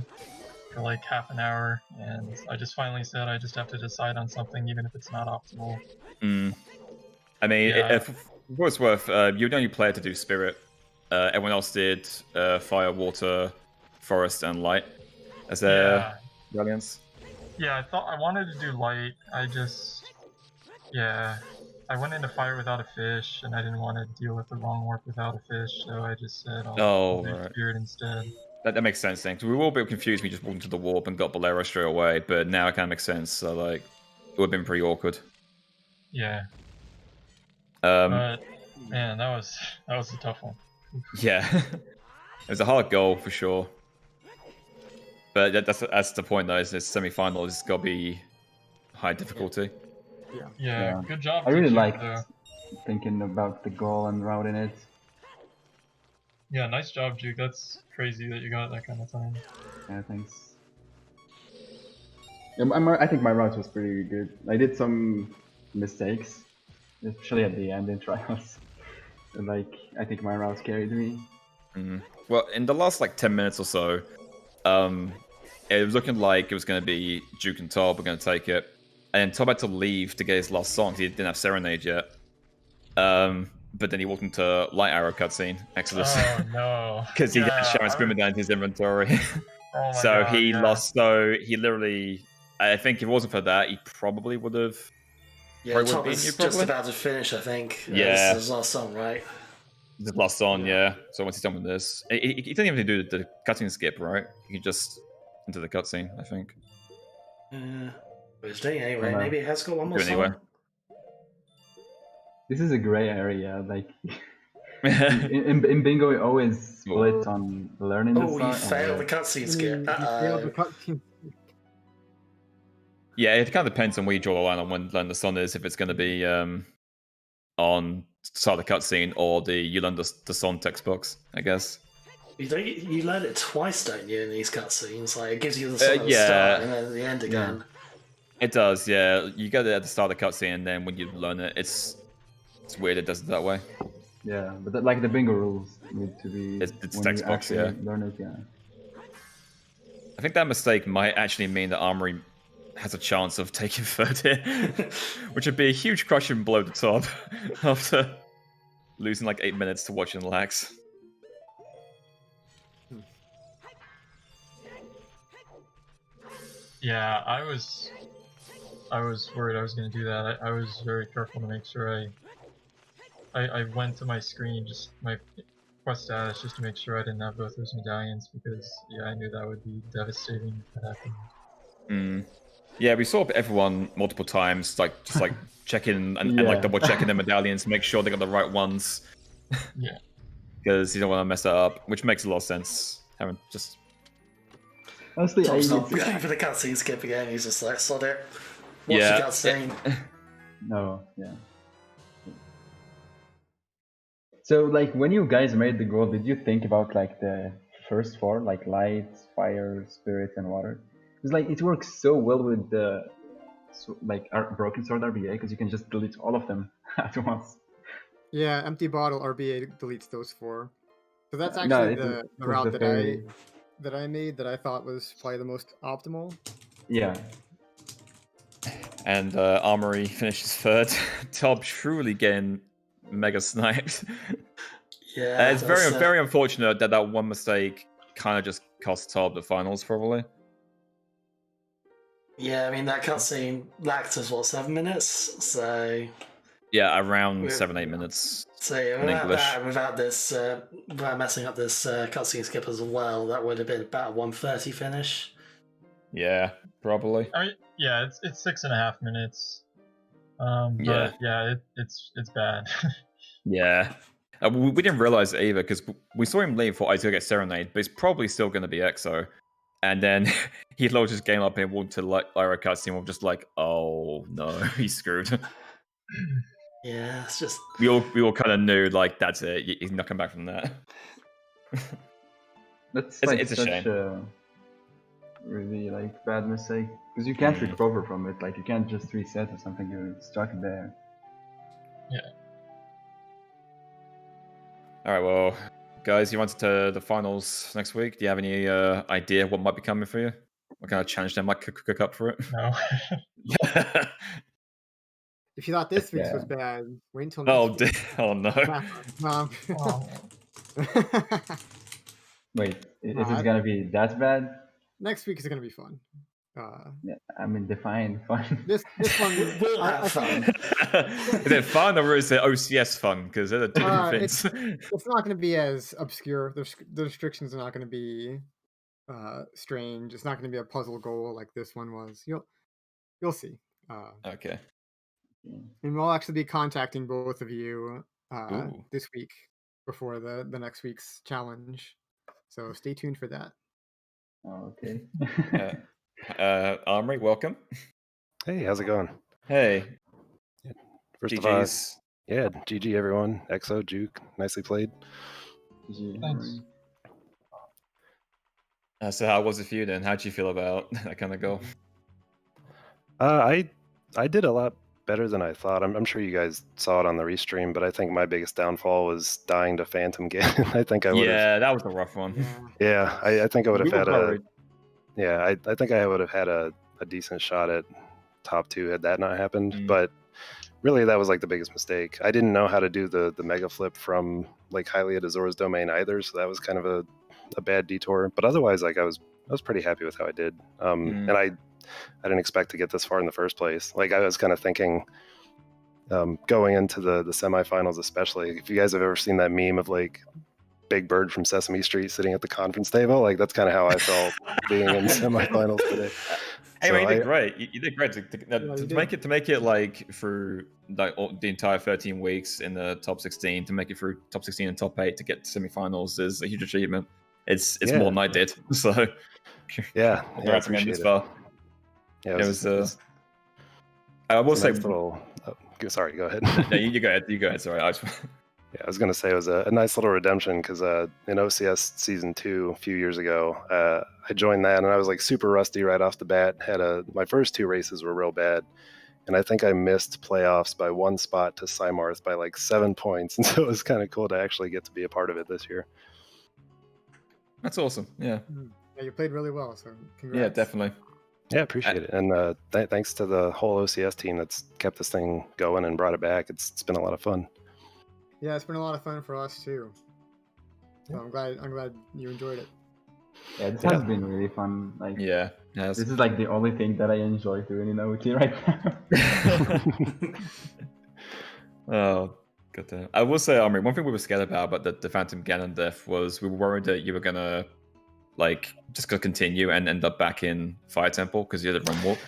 for like half an hour, and I just finally said I just have to decide on something, even if it's not optimal. Hmm. I mean, Yeah. for what it's worth, you're the only player to do Spirit. Everyone else did Fire, Water, Forest, and Light as their brilliance. Yeah, I wanted to do light. I went into fire without a fish, and I didn't want to deal with the wrong warp without a fish, so I just said I'll do Right. spirit instead. That makes sense then, 'cause we were all a bit confused. We just walked into the warp and got Bolero straight away, but now it kind of makes sense. So like, it would have been pretty awkward. Yeah, Um, but man, that was a tough one. yeah, it was a hard goal for sure. But that's the point though. Is this semi-final? It's got to be high difficulty. Yeah, good job. I really Teacher, liked though. thinking about the goal and routing it. Yeah, nice job, Juke. That's crazy that you got that kind of time. Yeah, thanks. Yeah, I think my route was pretty good. I did some mistakes, especially at the end in trials. Like, I think my routes carried me. Mm. Well, in the last like 10 minutes or so, it was looking like it was going to be Duke and Tob were going to take it, and Tob had to leave to get his last song. He didn't have Serenade yet. But then he walked into Light Arrow cutscene, Exodus. Oh no! Because he didn't show his Spinman down his inventory. Oh my so God, he yeah. lost. So he literally, I think if it wasn't for that, he probably would have. Yeah, Probably Top would've is beaten you, just probably? about to finish, I think. Yeah. This is his last song, right? Just lost on, yeah. So once he's done with this, he didn't even do the cutscene skip, right? He just into the cutscene, I think. But it's doing anyway. Hello. Maybe it has got one more Do it song. anyway. This is a gray area. Like in bingo, we always split on learning the Oh, song. you failed the cutscene skip. You failed the Uh-oh. cutscene. Yeah, it kind of depends on where you draw the line on when learn the song is. If it's going to be on start of the cutscene or you learn the song text box, I guess. You learn it twice, don't you, in these cutscenes? Like, it gives you the song at the yeah. start and then at the end again. It does, yeah. You get it at the start of the cutscene, and then when you learn it, it's weird. It does it that way. Yeah, but like the bingo rules need to be It's when text you box, actually yeah. learn it. Yeah. I think that mistake might actually mean that Armory has a chance of taking third here, which would be a huge crushing blow to Top after losing like 8 minutes to watching lags. Yeah, I was worried I was going to do that. I was very careful to make sure I went to my screen, just my quest status, just to make sure I didn't have both those medallions, because yeah, I knew that would be devastating if that happened. Mm. Yeah, we saw everyone multiple times, like just like checking and like double checking their medallions to make sure they got the right ones. Yeah. Because you don't want to mess that up, which makes a lot of sense. Having just Honestly, Tom's not going for the cutscene skip again. He's just like, sod it. Watch Yeah. the cutscene. No, yeah. So, like, when you guys made the goal, did you think about like the first four, like light, fire, spirit, and water. It's like it works so well with the broken sword RBA because you can just delete all of them at once. Yeah, empty bottle RBA deletes those 4. So that's No, actually it the was route the that fairy. I made that I thought was probably the most optimal. Yeah. And Armory finishes third. Tob truly getting mega sniped. Yeah, It's very unfortunate that that one mistake kind of just cost Tob the finals, probably. Yeah, I mean, that cutscene lacked us, 7 minutes? So... Yeah, around 7-8 minutes. So yeah, in English. without messing up this cutscene skip as well, that would have been about a 1:30 finish. Yeah, probably. I mean, yeah, it's 6.5 minutes. But Yeah. yeah, it's bad. Yeah. We didn't realize it either because we saw him leave for I to get Serenade, but it's probably still going to be EXO. And then he loads his game up and wanted to Lyra cutscene. We're just like, oh no, he's screwed. Yeah, it's just we all kind of knew like that's it. He's not coming back from that. That's it's a such shame. a really bad mistake because you can't recover from it. Like you can't just reset or something. You're stuck there. Yeah. All right, well, guys, you wanted to the finals next week. Do you have any idea what might be coming for you? What kind of challenge they might cook up for it? No. If you thought this week's was bad, wait until next week. Oh no. Wait, is it gonna be that bad? Next week is gonna be fun. Yeah, I mean, define fun. This one will have fun. Is it fun or is it OCS fun? Because they're different things. It's not going to be as obscure. The restrictions are not going to be strange. It's not going to be a puzzle goal like this one was. You'll see. Okay. And we'll actually be contacting both of you this week before the next week's challenge. So stay tuned for that. Oh, okay. Armory, welcome. Hey, how's it going? Hey. First GG's. of all, yeah, GG everyone. EXO, Juke, nicely played. Thanks. So how was it for you then? How'd you feel about that kind of goal? I did a lot better than I thought. I'm sure you guys saw it on the restream, but I think my biggest downfall was dying to Phantom Ganon. I think I would have. Yeah, that was a rough one. Yeah, I think I would have had worried. I think I would have had a decent shot at top 2 had that not happened. But really, that was like the biggest mistake. I didn't know how to do the mega flip from like Hylia to Zora's Domain either, so that was kind of a bad detour. But otherwise, like I was pretty happy with how I did. And I didn't expect to get this far in the first place. Like I was kind of thinking going into the semifinals, especially if you guys have ever seen that meme of like Big Bird from Sesame Street sitting at the conference table, like that's kind of how I felt being in semifinals today. Hey, man, you did great. You did great to make it like through like the entire 13 weeks in the top 16, to make it through top 16 and top 8 to get to semifinals is a huge achievement. It's more than I did. So yeah, congrats again as well. Yeah, it was. I will say. Nice little, sorry, go ahead. No, you go ahead. You go ahead. Sorry. Yeah, I was going to say it was a nice little redemption because in OCS Season 2 a few years ago, I joined that and I was like super rusty right off the bat. My first 2 races were real bad. And I think I missed playoffs by 1 spot to Cymarth by like 7 points. And so it was kind of cool to actually get to be a part of it this year. That's awesome. Yeah. Yeah, you played really well. So congrats. Yeah, definitely. Yeah, appreciate it. And thanks to the whole OCS team that's kept this thing going and brought it back. It's been a lot of fun. Yeah, it's been a lot of fun for us too. So I'm glad you enjoyed it. Yeah, this has been really fun. Like, yeah, this is like the only thing that I enjoy doing in OT right now. Oh, good to. I will say, one thing we were scared about the Phantom Ganon death was we were worried that you were gonna just go continue and end up back in Fire Temple because you had a run warp.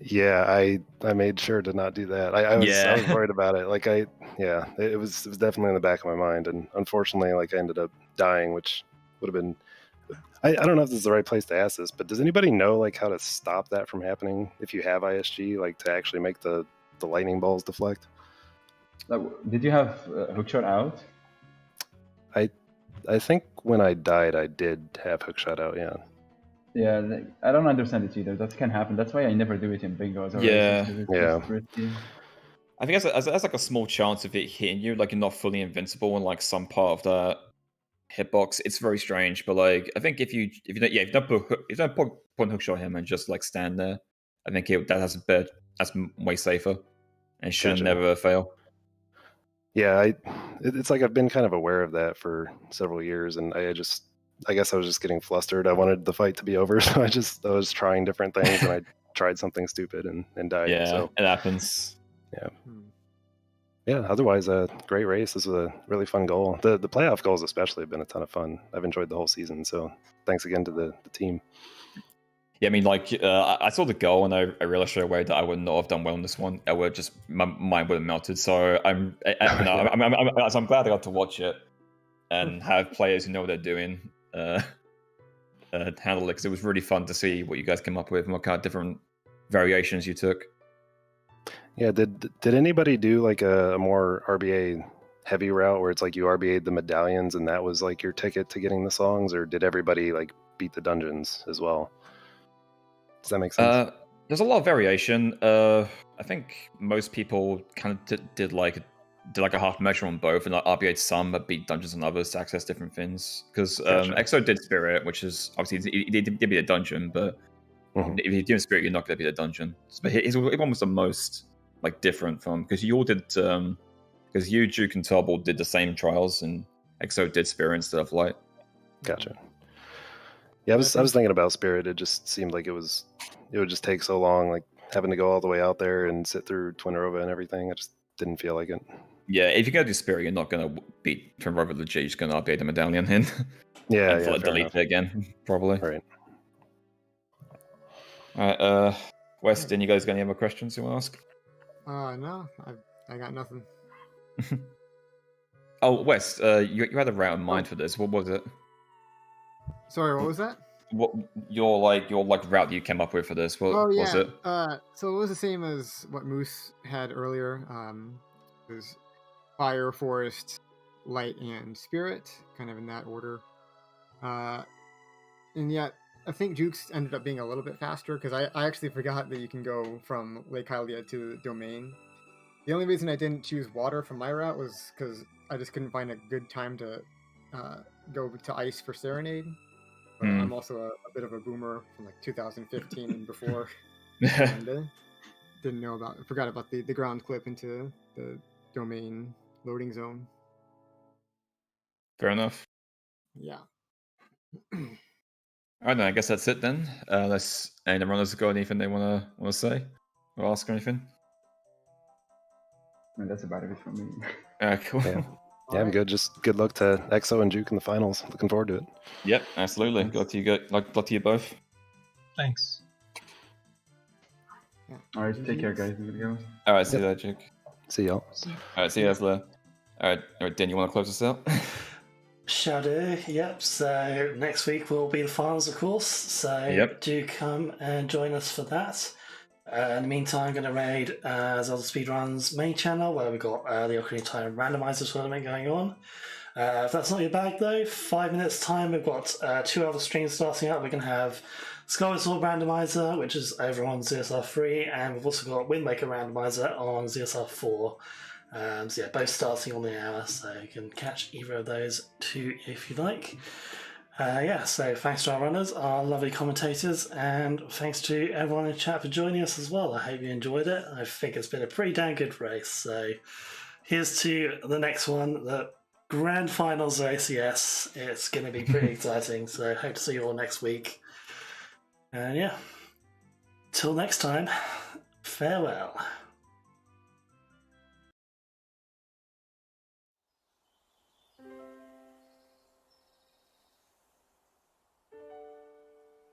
Yeah, I made sure to not do that. I was worried about it. Like it was definitely in the back of my mind, and unfortunately, like I ended up dying, which would have been. I don't know if this is the right place to ask this, but does anybody know like how to stop that from happening if you have ISG, like to actually make the lightning balls deflect? Did you have hookshot out? I think when I died, I did have hookshot out. Yeah. Yeah, I don't understand it either. That can happen. That's why I never do it in bingos or Yeah. races, 'cause it's Yeah. just risky. I think there's like a small chance of it hitting you, like you're not fully invincible in like some part of the hitbox. It's very strange, but like I think if you don't put hook shot him and just like stand there, I think that's way safer and should Gotcha. never fail. Yeah, it's like I've been kind of aware of that for several years, and I guess I was just getting flustered. I wanted the fight to be over, so I was trying different things, and I tried something stupid and died. Yeah, So it happens. yeah, otherwise a great race. This was a really fun goal. The playoff goals especially have been a ton of fun. I've enjoyed the whole season, so thanks again to the team. Yeah, I mean, like I saw the goal and I realized straight away that I would not have done well in this one. I would just my mind would have melted. So I'm glad I got to watch it and have players who know what they're doing handle it, because it was really fun to see what you guys came up with and what kind of different variations you took. Yeah, did anybody do like a more RBA heavy route where it's like you RBA'd the medallions and that was like your ticket to getting the songs, or did everybody like beat the dungeons as well? Does that make sense? There's a lot of variation. I think most people kind of did like a half measure on both, and like RBA'd some but beat dungeons and others to access different things. Because Gotcha. EXO did Spirit, which is obviously he did beat a dungeon, but if you do Spirit, you're not going to beat a dungeon. But his one was the most like different from, because you all did because you, Duke, and Tubble did the same trials, and EXO did Spirit instead of Light. Gotcha. Yeah, I was thinking about Spirit. It just seemed like it would just take so long, like having to go all the way out there and sit through Twinrova and everything. I just didn't feel like it. Yeah, if you're going to do Spirit, you're not going to beat Twinrova legit. You're just going to update the medallion in. Yeah, and delete it again, probably. Right. Alright, Weston, you guys got any other questions you want to ask? No, I got nothing. Oh, Wes, you had a route in mind for this. What was it? Sorry, what was that? What your route that you came up with for this? What was it? So it was the same as what Moose had earlier. It was Fire, Forest, Light, and Spirit, kind of in that order. And yet, I think Jukes ended up being a little bit faster, because I actually forgot that you can go from Lake Hylia to the Domain. The only reason I didn't choose water for my route was because I just couldn't find a good time to go to Ice for Serenade. But I'm also a bit of a boomer from like 2015 and before. And forgot about the ground clip into the Domain loading zone. Fair enough. Yeah. Alright, then I guess that's it then. Unless any of the runners got anything they want to say or ask or anything. And that's about it for me. Cool. Yeah, I'm good. Just good luck to EXO and Juke in the finals. Looking forward to it. Yep, absolutely. Good luck to you both. Thanks. All right, take care, guys. All right, see you later, Duke. See y'all. All right, see you guys later. All right, Dan, you want to close this out? Shall do, yep. So next week will be the finals, of course. So do come and join us for that. In the meantime, I'm going to raid ZeldaSpeedRuns main channel, where we've got the Ocarina Time Randomizer tournament going on. If that's not your bag though, 5 minutes time, we've got 2 other streams starting up. We're going to have Skyward Sword Randomizer, which is over on ZSR 3, and we've also got Wind Waker Randomizer on ZSR 4. So yeah, both starting on the hour, so you can catch either of those 2 if you like. So thanks to our runners, our lovely commentators, and thanks to everyone in chat for joining us as well. I hope you enjoyed it. I think it's been a pretty damn good race. So here's to the next one, the Grand Finals race. Yes, it's going to be pretty exciting. So hope to see you all next week. And yeah, till next time, farewell.